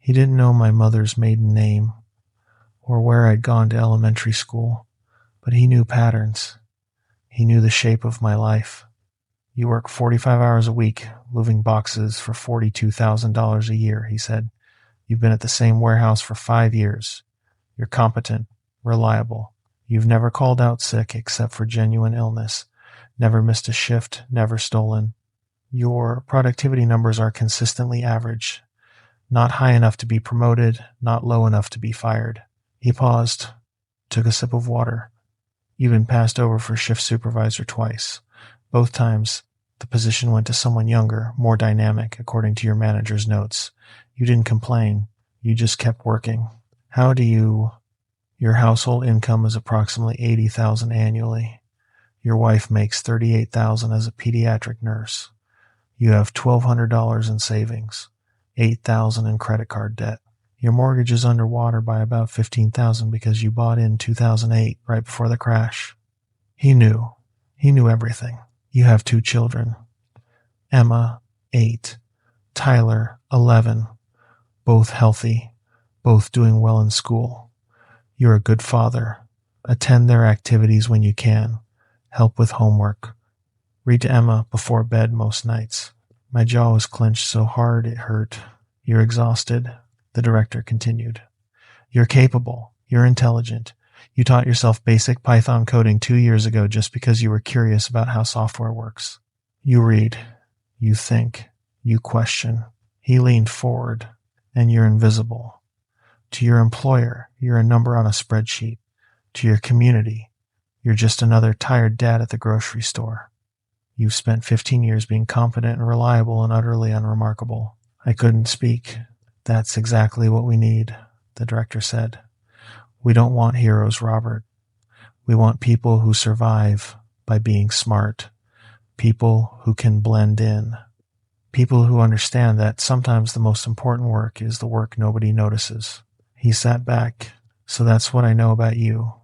He didn't know my mother's maiden name or where I'd gone to elementary school, but he knew patterns. He knew the shape of my life. You work 45 hours a week, moving boxes for $42,000 a year, he said. You've been at the same warehouse for 5 years. You're competent, reliable. You've never called out sick except for genuine illness. Never missed a shift, never stolen. Your productivity numbers are consistently average. Not high enough to be promoted, not low enough to be fired. He paused, took a sip of water. You've been passed over for shift supervisor twice. Both times, the position went to someone younger, more dynamic, according to your manager's notes. You didn't complain. You just kept working. Your household income is approximately $80,000 annually. Your wife makes $38,000 as a pediatric nurse. You have $1,200 in savings, $8,000 in credit card debt. Your mortgage is underwater by about $15,000 because you bought in 2008, right before the crash. He knew. He knew everything. You have 2 children. Emma, 8. Tyler, 11. Both healthy. Both doing well in school. You're a good father. Attend their activities when you can. Help with homework. Read to Emma before bed most nights. My jaw was clenched so hard it hurt. You're exhausted, the director continued. You're capable. You're intelligent. You taught yourself basic Python coding 2 years ago just because you were curious about how software works. You read. You think. You question. He leaned forward, and you're invisible. To your employer, you're a number on a spreadsheet. To your community, you're just another tired dad at the grocery store. You've spent 15 years being confident and reliable and utterly unremarkable. I couldn't speak. That's exactly what we need, the director said. We don't want heroes, Robert. We want people who survive by being smart. People who can blend in. People who understand that sometimes the most important work is the work nobody notices. He sat back. So that's what I know about you.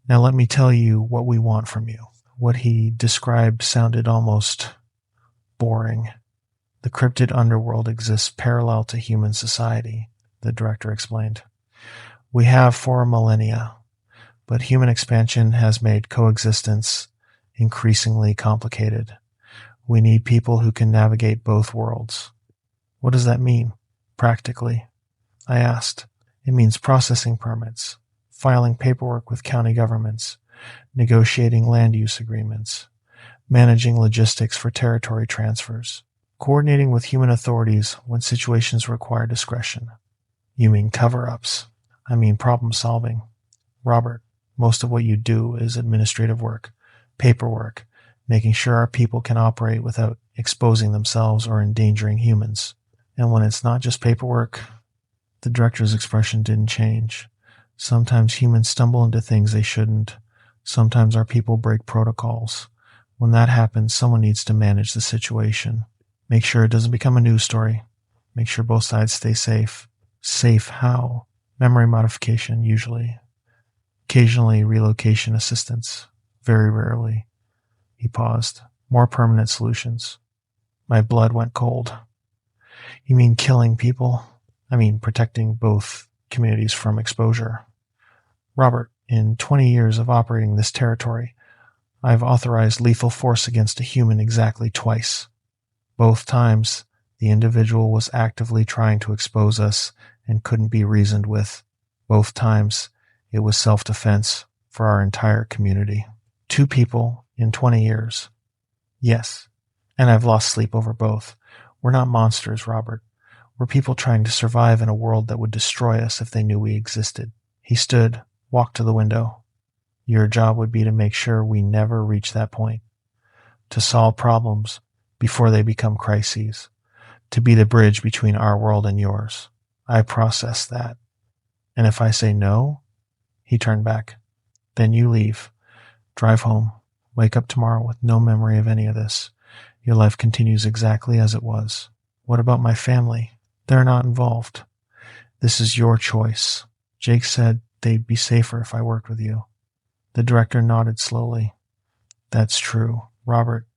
Now let me tell you what we want from you. What he described sounded almost boring. The cryptid underworld exists parallel to human society, the director explained. We have for millennia, but human expansion has made coexistence increasingly complicated. We need people who can navigate both worlds. What does that mean, practically? I asked. It means processing permits, filing paperwork with county governments, negotiating land use agreements, managing logistics for territory transfers, coordinating with human authorities when situations require discretion. You mean cover-ups. I mean problem solving. Robert, most of what you do is administrative work, paperwork, making sure our people can operate without exposing themselves or endangering humans. And when it's not just paperwork, the director's expression didn't change. Sometimes humans stumble into things they shouldn't. Sometimes our people break protocols. When that happens, someone needs to manage the situation. Make sure it doesn't become a news story. Make sure both sides stay safe. Safe how? Memory modification, usually. Occasionally, relocation assistance. Very rarely. He paused. More permanent solutions. My blood went cold. You mean killing people? I mean protecting both communities from exposure. Robert, in 20 years of operating this territory, I've authorized lethal force against a human exactly twice. Both times, the individual was actively trying to expose us and couldn't be reasoned with. Both times, it was self-defense for our entire community. 2 people in 20 years. Yes, and I've lost sleep over both. We're not monsters, Robert. We're people trying to survive in a world that would destroy us if they knew we existed. He stood, walked to the window. Your job would be to make sure we never reach that point. To solve problems before they become crises. To be the bridge between our world and yours. I process that. And if I say no, he turned back. Then you leave. Drive home. Wake up tomorrow with no memory of any of this. Your life continues exactly as it was. What about my family? They're not involved. This is your choice. Jake said they'd be safer if I worked with you. The director nodded slowly. That's true. Robert,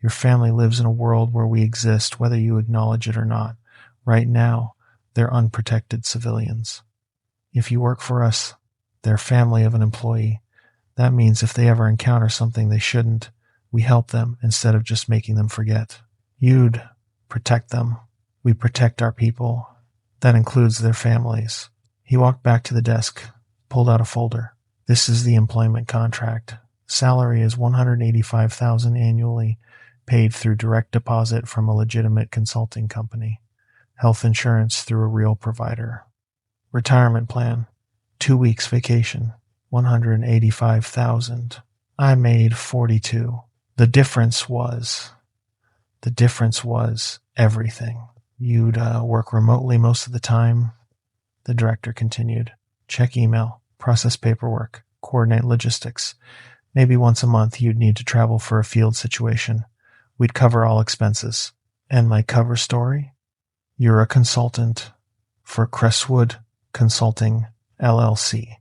your family lives in a world where we exist, whether you acknowledge it or not. Right now, they're unprotected civilians. If you work for us, they're family of an employee. That means if they ever encounter something they shouldn't, we help them instead of just making them forget. You'd protect them. We protect our people. That includes their families. He walked back to the desk, pulled out a folder. This is the employment contract. Salary is $185,000 annually, paid through direct deposit from a legitimate consulting company. Health insurance through a real provider. Retirement plan. 2 weeks vacation. $185,000. I made 42. The difference was everything. You'd work remotely most of the time. The director continued. Check email, process paperwork, coordinate logistics. Maybe once a month you'd need to travel for a field situation. We'd cover all expenses. And my cover story? You're a consultant for Crestwood Consulting, LLC.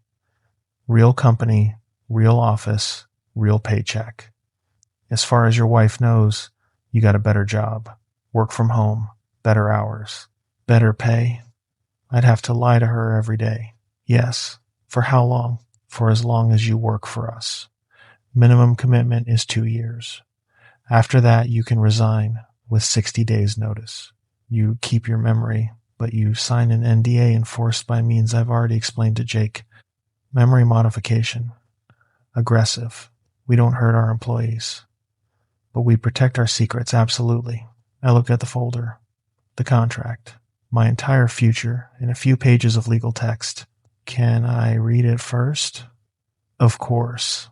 Real company, real office, real paycheck. As far as your wife knows, you got a better job. Work from home, better hours, better pay. I'd have to lie to her every day. Yes. For how long? For as long as you work for us. Minimum commitment is 2 years. After that, you can resign with 60 days notice. You keep your memory, but you sign an NDA enforced by means I've already explained to Jake. Memory modification. Aggressive. We don't hurt our employees. But we protect our secrets, absolutely. I looked at the folder. The contract. My entire future in a few pages of legal text. Can I read it first? Of course.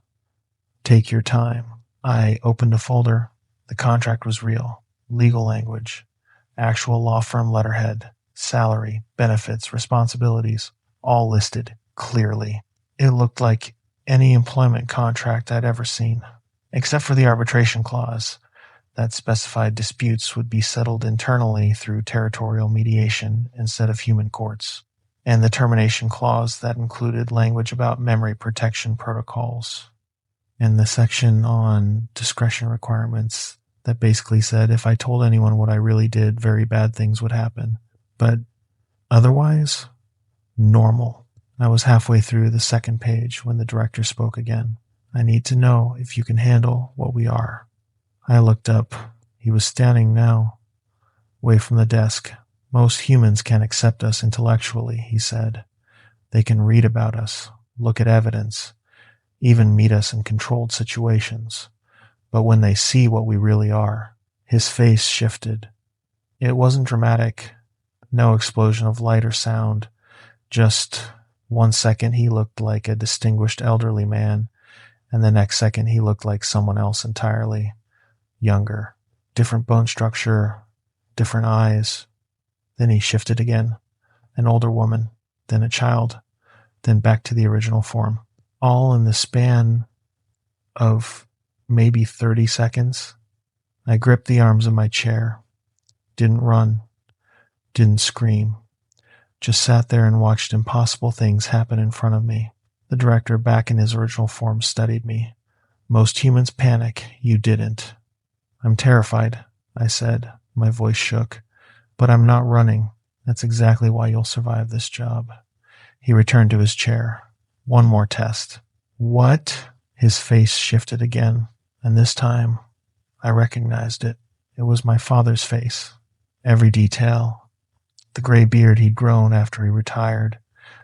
Take your time. I opened a folder. The contract was real. Legal language. Actual law firm letterhead. Salary, benefits, responsibilities. All listed clearly. It looked like any employment contract I'd ever seen. Except for the arbitration clause that specified disputes would be settled internally through territorial mediation instead of human courts, and the termination clause that included language about memory protection protocols, and the section on discretion requirements that basically said if I told anyone what I really did, very bad things would happen. But otherwise, normal. I was halfway through the second page when the director spoke again. I need to know if you can handle what we are. I looked up. He was standing now, away from the desk. Most humans can accept us intellectually, he said. They can read about us, look at evidence, even meet us in controlled situations. But when they see what we really are, his face shifted. It wasn't dramatic, no explosion of light or sound. Just 1 second he looked like a distinguished elderly man, and the next second he looked like someone else entirely. younger, different bone structure, different eyes. Then he shifted again, an older woman, then a child, then back to the original form. All in the span of maybe 30 seconds. I gripped the arms of my chair, didn't run, didn't scream, just sat there and watched impossible things happen in front of me. The director, back in his original form, studied me. Most humans panic, you didn't. I'm terrified, I said. My voice shook. But I'm not running. That's exactly why you'll survive this job. He returned to his chair. One more test. What? His face shifted again, and this time I recognized it. It was my father's face. Every detail. The gray beard he'd grown after he retired,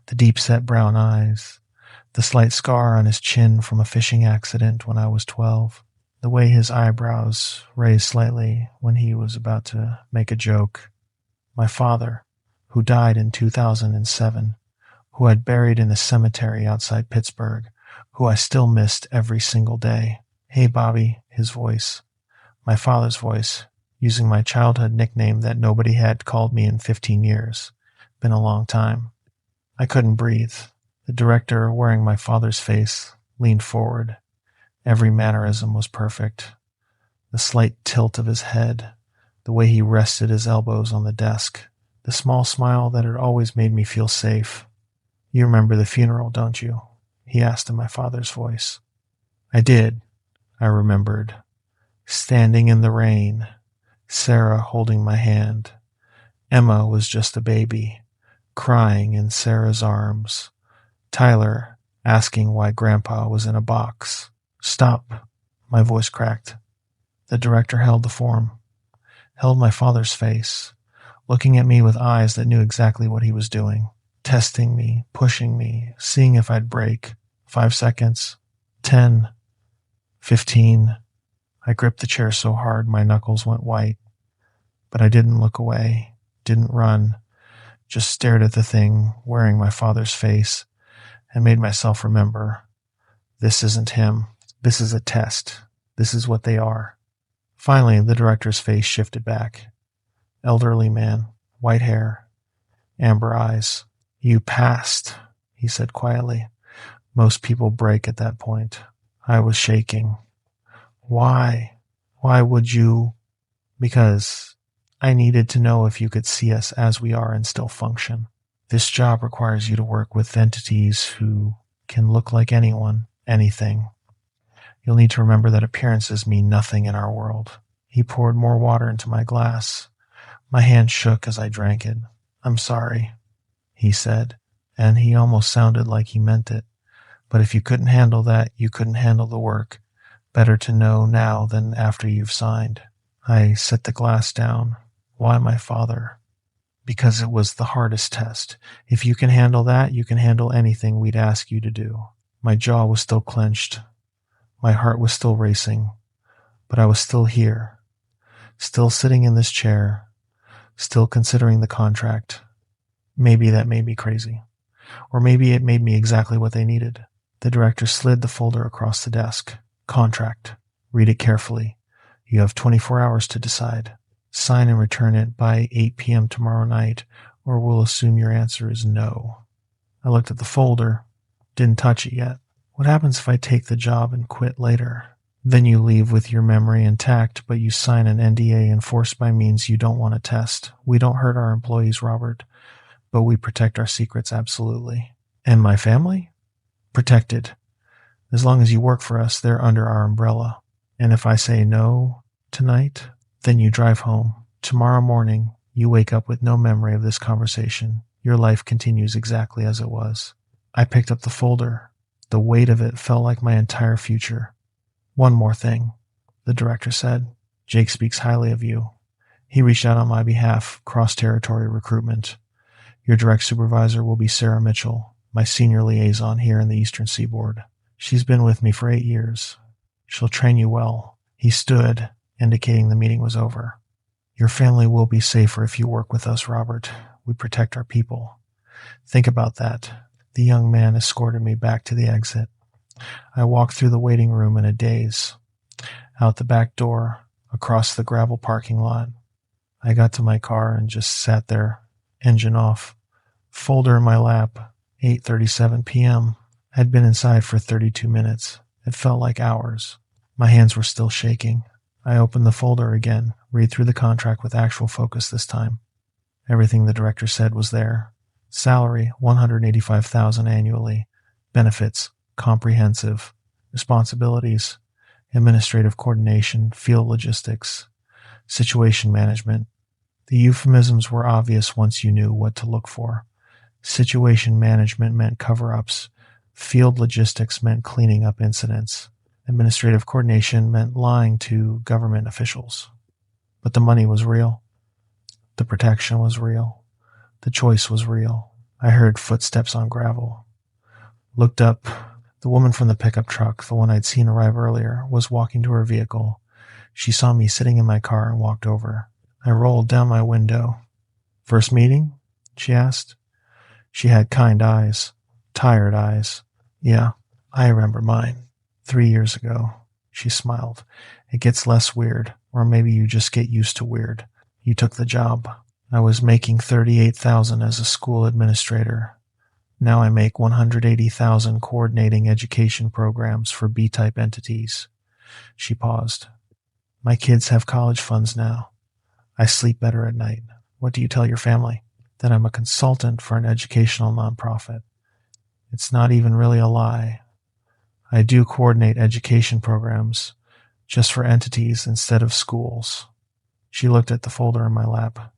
the deep-set brown eyes, the slight scar on his chin from a fishing accident when I was 12, the way his eyebrows raised slightly when he was about to make a joke. My father, who died in 2007, who I'd buried in a cemetery outside Pittsburgh, who I still missed every single day. Hey, Bobby, his voice. My father's voice, using my childhood nickname that nobody had called me in 15 years. Been a long time. I couldn't breathe. The director, wearing my father's face, leaned forward. Every mannerism was perfect. The slight tilt of his head, the way he rested his elbows on the desk, the small smile that had always made me feel safe. You remember the funeral, don't you? He asked in my father's voice. I did, I remembered. Standing in the rain, Sarah holding my hand. Emma was just a baby, crying in Sarah's arms. Tyler asking why Grandpa was in a box. Stop, my voice cracked. The director held the form, held my father's face, looking at me with eyes that knew exactly what he was doing. Testing me, pushing me, seeing if I'd break. 5 seconds. 10. 15. I gripped the chair so hard my knuckles went white. But I didn't look away, didn't run, just stared at the thing wearing my father's face and made myself remember. This isn't him. This is a test. This is what they are. Finally, the director's face shifted back. Elderly man, white hair, amber eyes. You passed, he said quietly. Most people break at that point. I was shaking. Why? Why would you? Because I needed to know if you could see us as we are and still function. This job requires you to work with entities who can look like anyone, anything. You'll need to remember that appearances mean nothing in our world. He poured more water into my glass. My hand shook as I drank it. I'm sorry, he said, and he almost sounded like he meant it. But if you couldn't handle that, you couldn't handle the work. Better to know now than after you've signed. I set the glass down. Why my father? Because it was the hardest test. If you can handle that, you can handle anything we'd ask you to do. My jaw was still clenched. My heart was still racing. But I was still here. Still sitting in this chair. Still considering the contract. Maybe that made me crazy. Or maybe it made me exactly what they needed. The director slid the folder across the desk. Contract. Read it carefully. You have 24 hours to decide. Sign and return it by 8 p.m. tomorrow night, or we'll assume your answer is no. I looked at the folder. Didn't touch it yet. What happens if I take the job and quit later? Then you leave with your memory intact, but you sign an NDA enforced by means you don't want to test. We don't hurt our employees, Robert, but we protect our secrets absolutely. And my family? Protected. As long as you work for us, they're under our umbrella. And if I say no tonight, then you drive home. Tomorrow morning, you wake up with no memory of this conversation. Your life continues exactly as it was. I picked up the folder. The weight of it felt like my entire future. One more thing, the director said. Jake speaks highly of you. He reached out on my behalf, cross-territory recruitment. Your direct supervisor will be Sarah Mitchell, my senior liaison here in the Eastern Seaboard. She's been with me for 8 years. She'll train you well. He stood, indicating the meeting was over. Your family will be safer if you work with us, Robert. We protect our people. Think about that. The young man escorted me back to the exit. I walked through the waiting room in a daze. Out the back door, across the gravel parking lot. I got to my car and just sat there, engine off. Folder in my lap, 8:37 p.m. I'd been inside for 32 minutes. It felt like hours. My hands were still shaking. I opened the folder again, read through the contract with actual focus this time. Everything the director said was there. Salary, $185,000 annually. Benefits, comprehensive. Responsibilities, administrative coordination, field logistics, situation management. The euphemisms were obvious once you knew what to look for. Situation management meant cover-ups. Field logistics meant cleaning up incidents. Administrative coordination meant lying to government officials. But the money was real. The protection was real. The choice was real. I heard footsteps on gravel. Looked up. The woman from the pickup truck, the one I'd seen arrive earlier, was walking to her vehicle. She saw me sitting in my car and walked over. I rolled down my window. "First meeting?" she asked. She had kind eyes. Tired eyes. "Yeah, I remember mine. 3 years ago." She smiled. "It gets less weird, or maybe you just get used to weird. You took the job. I was making $38,000 as a school administrator. Now I make $180,000 coordinating education programs for B-type entities." She paused. "My kids have college funds now. I sleep better at night. What do you tell your family?" "That I'm a consultant for an educational nonprofit. It's not even really a lie. I do coordinate education programs, just for entities instead of schools." She looked at the folder in my lap.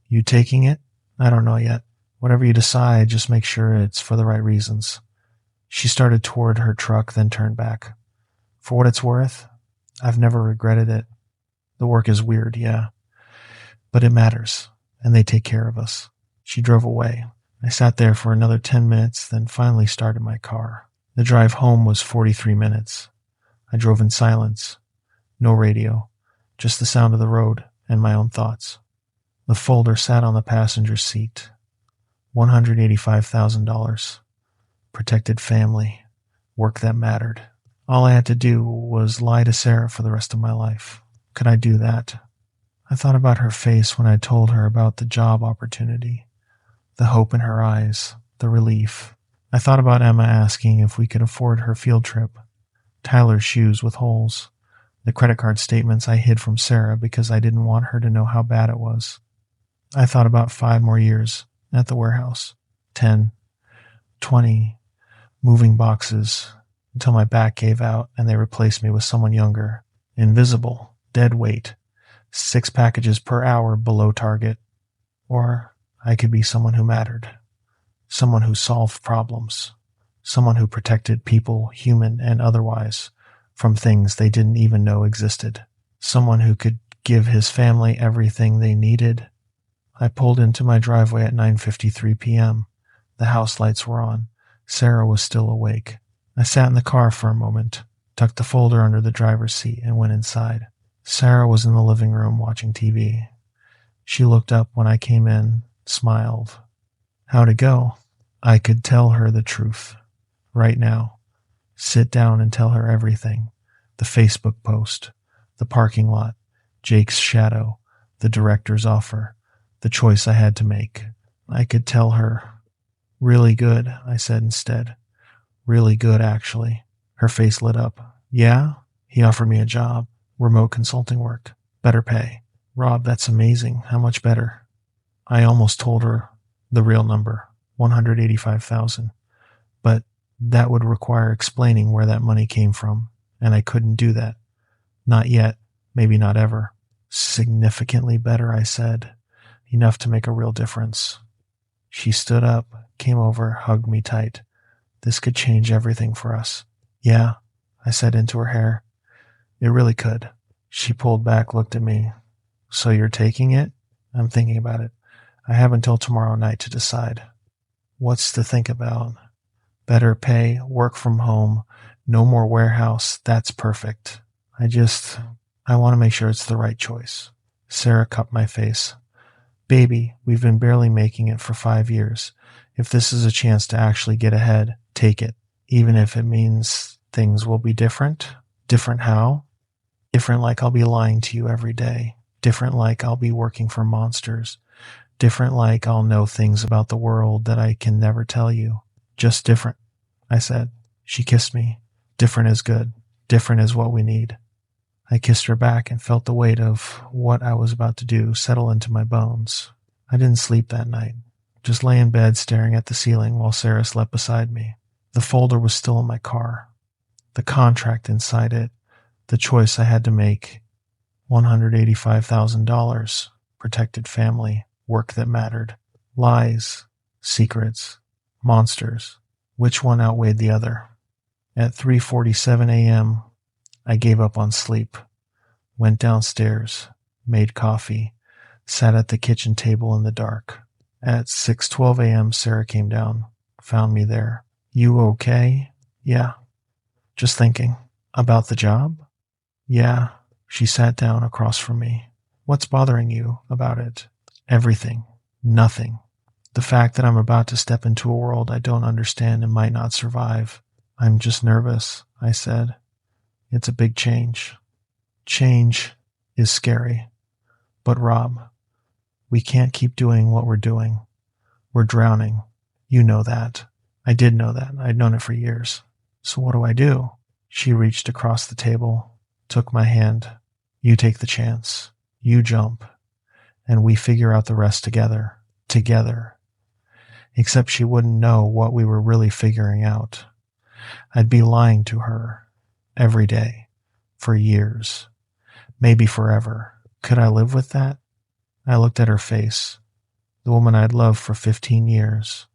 "You taking it?" "I don't know yet. Whatever you decide, just make sure it's for the right reasons." She started toward her truck, then turned back. "For what it's worth, I've never regretted it. The work is weird, yeah, but it matters, and they take care of us." She drove away. I sat there for another 10 minutes, then finally started my car. The drive home was 43 minutes. I drove in silence. No radio, just the sound of the road and my own thoughts. The folder sat on the passenger seat. $185,000. Protected family. Work that mattered. All I had to do was lie to Sarah for the rest of my life. Could I do that? I thought about her face when I told her about the job opportunity. The hope in her eyes. The relief. I thought about Emma asking if we could afford her field trip. Tyler's shoes with holes. The credit card statements I hid from Sarah because I didn't want her to know how bad it was. I thought about 5 more years at the warehouse. 10, 20, moving boxes, until my back gave out and they replaced me with someone younger. Invisible, dead weight, 6 packages per hour below target. Or I could be someone who mattered. Someone who solved problems. Someone who protected people, human and otherwise, from things they didn't even know existed. Someone who could give his family everything they needed. I pulled into my driveway at 9:53 p.m. The house lights were on. Sarah was still awake. I sat in the car for a moment, tucked the folder under the driver's seat, and went inside. Sarah was in the living room watching TV. She looked up when I came in, smiled. How'd it go? I could tell her the truth. Right now. Sit down and tell her everything. The Facebook post. The parking lot. Jake's shadow. The director's offer. The choice I had to make. I could tell her. Really good, I said instead. Really good, actually. Her face lit up. Yeah? He offered me a job. Remote consulting work. Better pay. Rob, that's amazing. How much better? I almost told her the real number, $185,000. But that would require explaining where that money came from, and I couldn't do that. Not yet. Maybe not ever. Significantly better, I said. Enough to make a real difference. She stood up, came over, hugged me tight. This could change everything for us. Yeah, I said into her hair. It really could. She pulled back, looked at me. So you're taking it? I'm thinking about it. I have until tomorrow night to decide. What's to think about? Better pay, work from home, no more warehouse. That's perfect. I want to make sure it's the right choice. Sarah cupped my face. Baby, we've been barely making it for 5 years. If this is a chance to actually get ahead, take it. Even if it means things will be different. Different how? Different like I'll be lying to you every day. Different like I'll be working for monsters. Different like I'll know things about the world that I can never tell you. Just different, I said. She kissed me. Different is good. Different is what we need. I kissed her back and felt the weight of what I was about to do settle into my bones. I didn't sleep that night. Just lay in bed staring at the ceiling while Sarah slept beside me. The folder was still in my car. The contract inside it. The choice I had to make. $185,000. Protected family. Work that mattered. Lies. Secrets. Monsters. Which one outweighed the other? At 3:47 a.m., I gave up on sleep. Went downstairs. Made coffee. Sat at the kitchen table in the dark. At 6:12 a.m., Sarah came down. Found me there. You okay? Yeah. Just thinking. About the job? Yeah. She sat down across from me. What's bothering you about it? Everything. Nothing. The fact that I'm about to step into a world I don't understand and might not survive. I'm just nervous, I said. It's a big change. Change is scary. But Rob, we can't keep doing what we're doing. We're drowning. You know that. I did know that. I'd known it for years. So what do I do? She reached across the table, took my hand. You take the chance. You jump. And we figure out the rest together. Together. Except she wouldn't know what we were really figuring out. I'd be lying to her. Every day. For years. Maybe forever. Could I live with that? I looked at her face. The woman I'd loved for 15 years.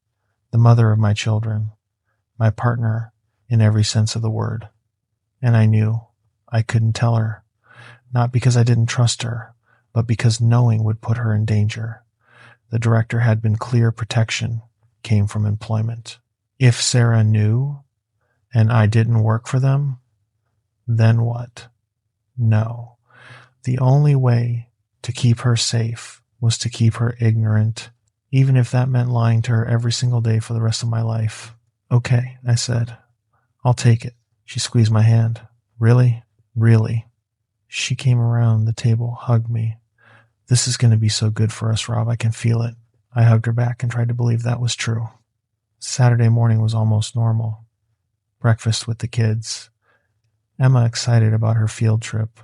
The mother of my children. My partner in every sense of the word. And I knew I couldn't tell her. Not because I didn't trust her, but because knowing would put her in danger. The director had been clear protection came from employment. If Sarah knew, and I didn't work for them, then what? No. The only way to keep her safe was to keep her ignorant, even if that meant lying to her every single day for the rest of my life. Okay, I said. I'll take it. She squeezed my hand. Really? Really? She came around the table, hugged me. This is going to be so good for us, Rob. I can feel it. I hugged her back and tried to believe that was true. Saturday morning was almost normal. Breakfast with the kids. Emma excited about her field trip.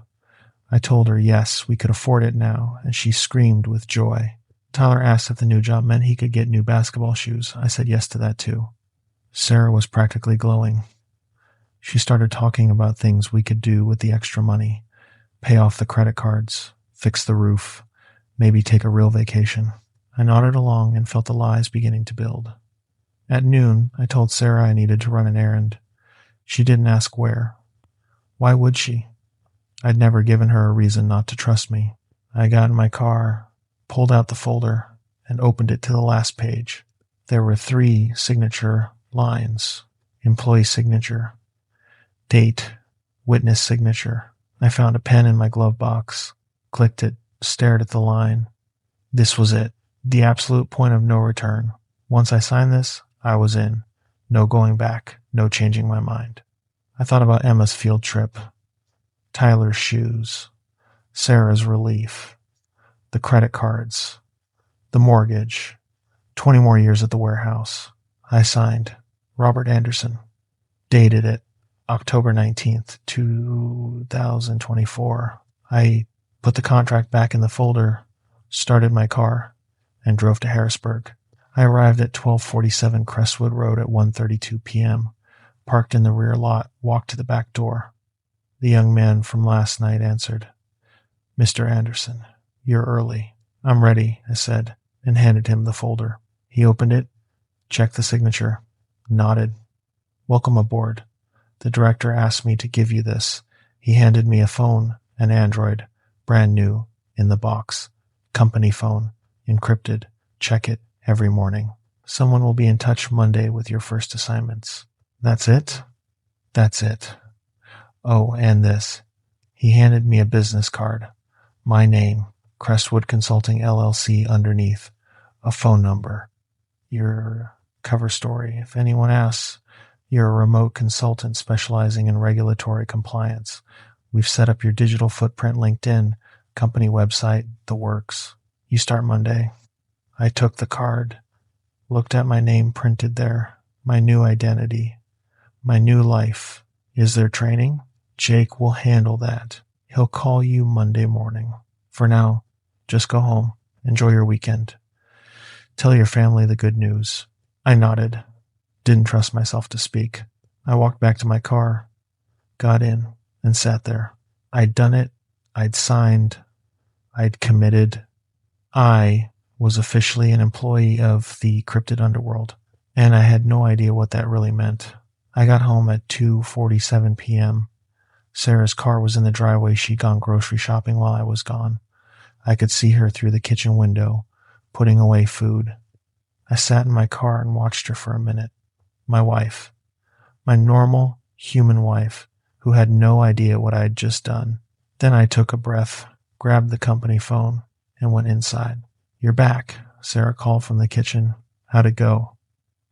I told her yes, we could afford it now, and she screamed with joy. Tyler asked if the new job meant he could get new basketball shoes. I said yes to that too. Sarah was practically glowing. She started talking about things we could do with the extra money. Pay off the credit cards, fix the roof, maybe take a real vacation. I nodded along and felt the lies beginning to build. At noon, I told Sarah I needed to run an errand. She didn't ask where. Why would she? I'd never given her a reason not to trust me. I got in my car, pulled out the folder, and opened it to the last page. There were 3 signature lines. Employee signature. Date. Witness signature. I found a pen in my glove box, clicked it, stared at the line. This was it. The absolute point of no return. Once I signed this, I was in. No going back. No changing my mind. I thought about Emma's field trip. Tyler's shoes. Sarah's relief. The credit cards. The mortgage. 20 more years at the warehouse. I signed. Robert Anderson. Dated it. October 19th, 2024. I put the contract back in the folder, started my car, and drove to Harrisburg. I arrived at 1247 Crestwood Road at 1:32 p.m., parked in the rear lot, walked to the back door. The young man from last night answered. Mr. Anderson, you're early. I'm ready, I said, and handed him the folder. He opened it, checked the signature, nodded. Welcome aboard. The director asked me to give you this. He handed me a phone, an Android, brand new, in the box. Company phone, encrypted. Check it every morning. Someone will be in touch Monday with your first assignments. That's it? That's it. Oh, and this. He handed me a business card. My name, Crestwood Consulting LLC underneath. A phone number. Your cover story. If anyone asks, you're a remote consultant specializing in regulatory compliance. We've set up your digital footprint, LinkedIn, company website, the works. You start Monday. I took the card, looked at my name printed there, my new identity, my new life. Is there training? Jake will handle that. He'll call you Monday morning. For now, just go home. Enjoy your weekend. Tell your family the good news. I nodded. Didn't trust myself to speak. I walked back to my car, got in, and sat there. I'd done it. I'd signed. I'd committed. I was officially an employee of the cryptid underworld, and I had no idea what that really meant. I got home at 2:47 p.m. Sarah's car was in the driveway. She'd gone grocery shopping while I was gone. I could see her through the kitchen window, putting away food. I sat in my car and watched her for a minute. My wife. My normal, human wife, who had no idea what I had just done. Then I took a breath, grabbed the company phone, and went inside. You're back, Sarah called from the kitchen. How'd it go?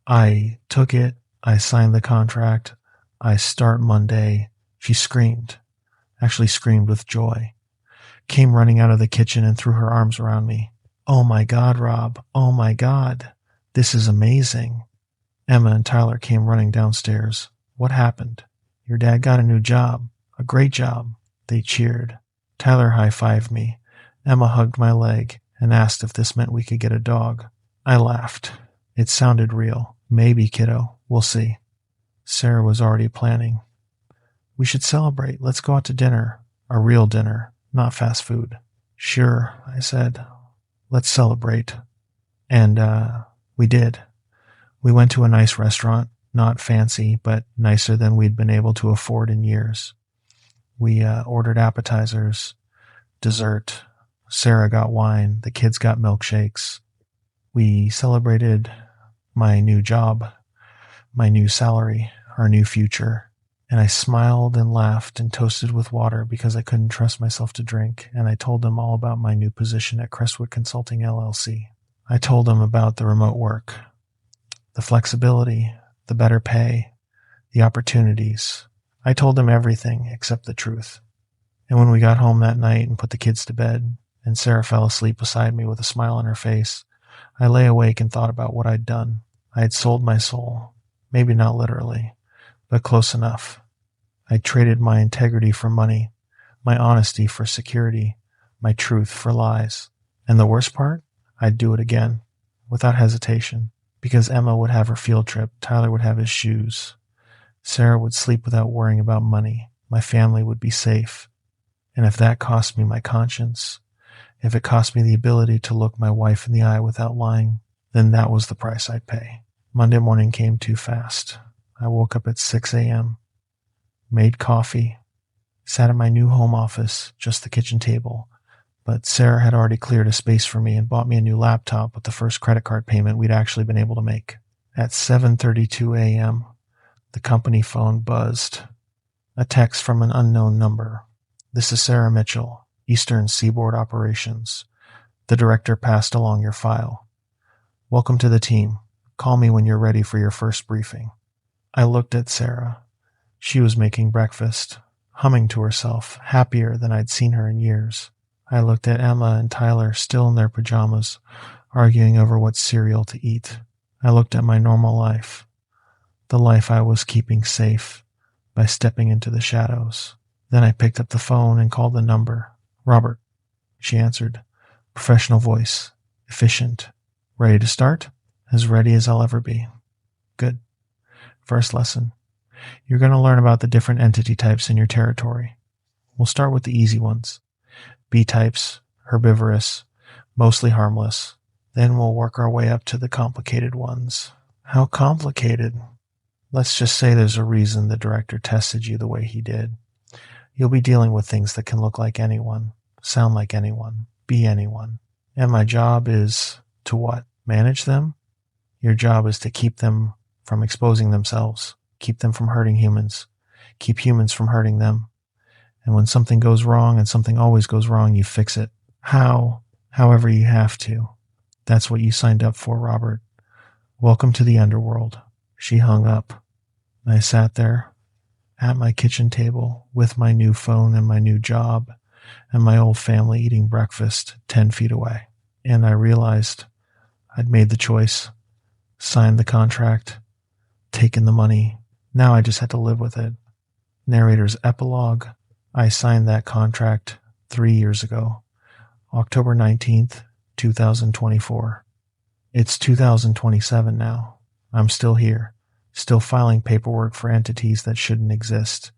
I took it. I signed the contract. I start Monday. She screamed, actually screamed with joy. Came running out of the kitchen and threw her arms around me. Oh my God, Rob. Oh my God. This is amazing. Emma and Tyler came running downstairs. What happened? Your dad got a new job. A great job. They cheered. Tyler high-fived me. Emma hugged my leg and asked if this meant we could get a dog. I laughed. It sounded real. Maybe, kiddo. We'll see. Sarah was already planning. We should celebrate. Let's go out to dinner. A real dinner, not fast food. Sure, I said. Let's celebrate. And, we did. We went to a nice restaurant, not fancy, but nicer than we'd been able to afford in years. We ordered appetizers, dessert. Sarah got wine. The kids got milkshakes. We celebrated my new job, my new salary, our new future. And I smiled and laughed and toasted with water because I couldn't trust myself to drink. And I told them all about my new position at Crestwood Consulting LLC. I told them about the remote work, the flexibility, the better pay, the opportunities. I told them everything except the truth. And when we got home that night and put the kids to bed, and Sarah fell asleep beside me with a smile on her face, I lay awake and thought about what I'd done. I had sold my soul, maybe not literally, but close enough. I traded my integrity for money, my honesty for security, my truth for lies. And the worst part? I'd do it again, without hesitation, because Emma would have her field trip, Tyler would have his shoes, Sarah would sleep without worrying about money, my family would be safe. And if that cost me my conscience, if it cost me the ability to look my wife in the eye without lying, then that was the price I'd pay. Monday morning came too fast. I woke up at 6 a.m., made coffee, sat at my new home office, just the kitchen table, but Sarah had already cleared a space for me and bought me a new laptop with the first credit card payment we'd actually been able to make. At 7:32 a.m., the company phone buzzed. A text from an unknown number. This is Sarah Mitchell, Eastern Seaboard Operations. The director passed along your file. Welcome to the team. Call me when you're ready for your first briefing. I looked at Sarah. She was making breakfast, humming to herself, happier than I'd seen her in years. I looked at Emma and Tyler, still in their pajamas, arguing over what cereal to eat. I looked at my normal life, the life I was keeping safe by stepping into the shadows. Then I picked up the phone and called the number. Robert, she answered. Professional voice, efficient. Ready to start? As ready as I'll ever be. Good. First lesson. You're going to learn about the different entity types in your territory. We'll start with the easy ones. B-types, herbivorous, mostly harmless. Then we'll work our way up to the complicated ones. How complicated? Let's just say there's a reason the director tested you the way he did. You'll be dealing with things that can look like anyone, sound like anyone, be anyone. And my job is to what? Manage them? Your job is to keep them from exposing themselves, keep them from hurting humans, keep humans from hurting them. And when something goes wrong, and something always goes wrong, you fix it. How? However you have to. That's what you signed up for, Robert. Welcome to the Underworld. She hung up. I sat there, at my kitchen table with my new phone and my new job and my old family eating breakfast 10 feet away. And I realized I'd made the choice, signed the contract, taken the money. Now I just had to live with it. Narrator's epilogue. I signed that contract 3 years ago, October 19th, 2024. It's 2027 now. I'm still here, still filing paperwork for entities that shouldn't exist,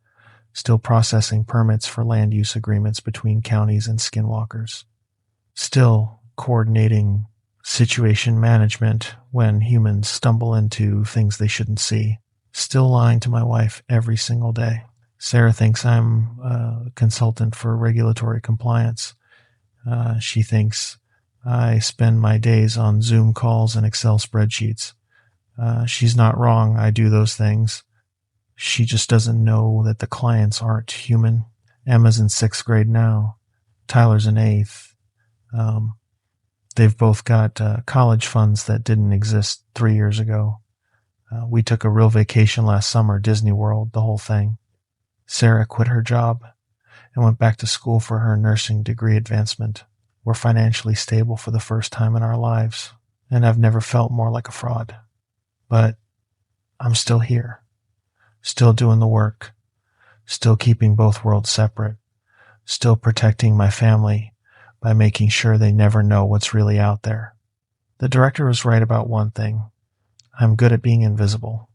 still processing permits for land use agreements between counties and skinwalkers, still coordinating situation management when humans stumble into things they shouldn't see, still lying to my wife every single day. Sarah thinks I'm a consultant for regulatory compliance. She thinks I spend my days on Zoom calls and Excel spreadsheets. She's not wrong. I do those things. She just doesn't know that the clients aren't human. Emma's in 6th grade now. Tyler's in 8th. They've both got college funds that didn't exist 3 years ago. We took a real vacation last summer, Disney World, the whole thing. Sarah quit her job and went back to school for her nursing degree advancement. We're financially stable for the first time in our lives, and I've never felt more like a fraud. But I'm still here, still doing the work, still keeping both worlds separate, still protecting my family by making sure they never know what's really out there. The director was right about one thing. I'm good at being invisible,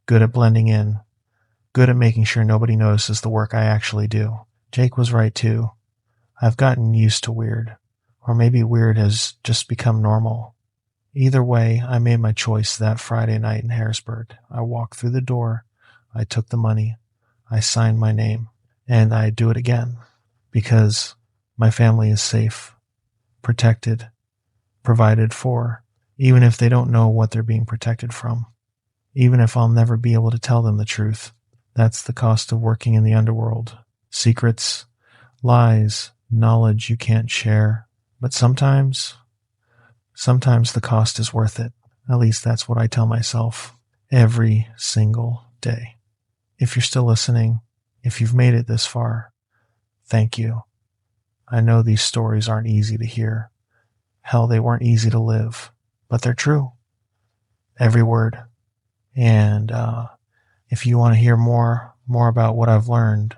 good at blending in, good at making sure nobody notices the work I actually do. Jake was right too. I've gotten used to weird, or maybe weird has just become normal. Either way, I made my choice that Friday night in Harrisburg. I walked through the door, I took the money, I signed my name, and I do it again because my family is safe, protected, provided for, even if they don't know what they're being protected from, even if I'll never be able to tell them the truth. That's the cost of working in the underworld. Secrets, lies, knowledge you can't share. But sometimes the cost is worth it. At least that's what I tell myself every single day. If you're still listening, if you've made it this far, thank you. I know these stories aren't easy to hear. Hell, they weren't easy to live, but they're true. Every word. And if you want to hear more about what I've learned,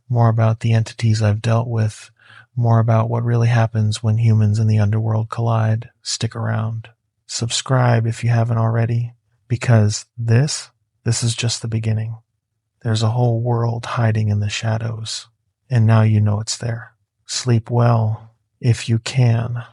more about the entities I've dealt with, more about what really happens when humans and the underworld collide, stick around. Subscribe if you haven't already, because this is just the beginning. There's a whole world hiding in the shadows, and now you know it's there. Sleep well, if you can.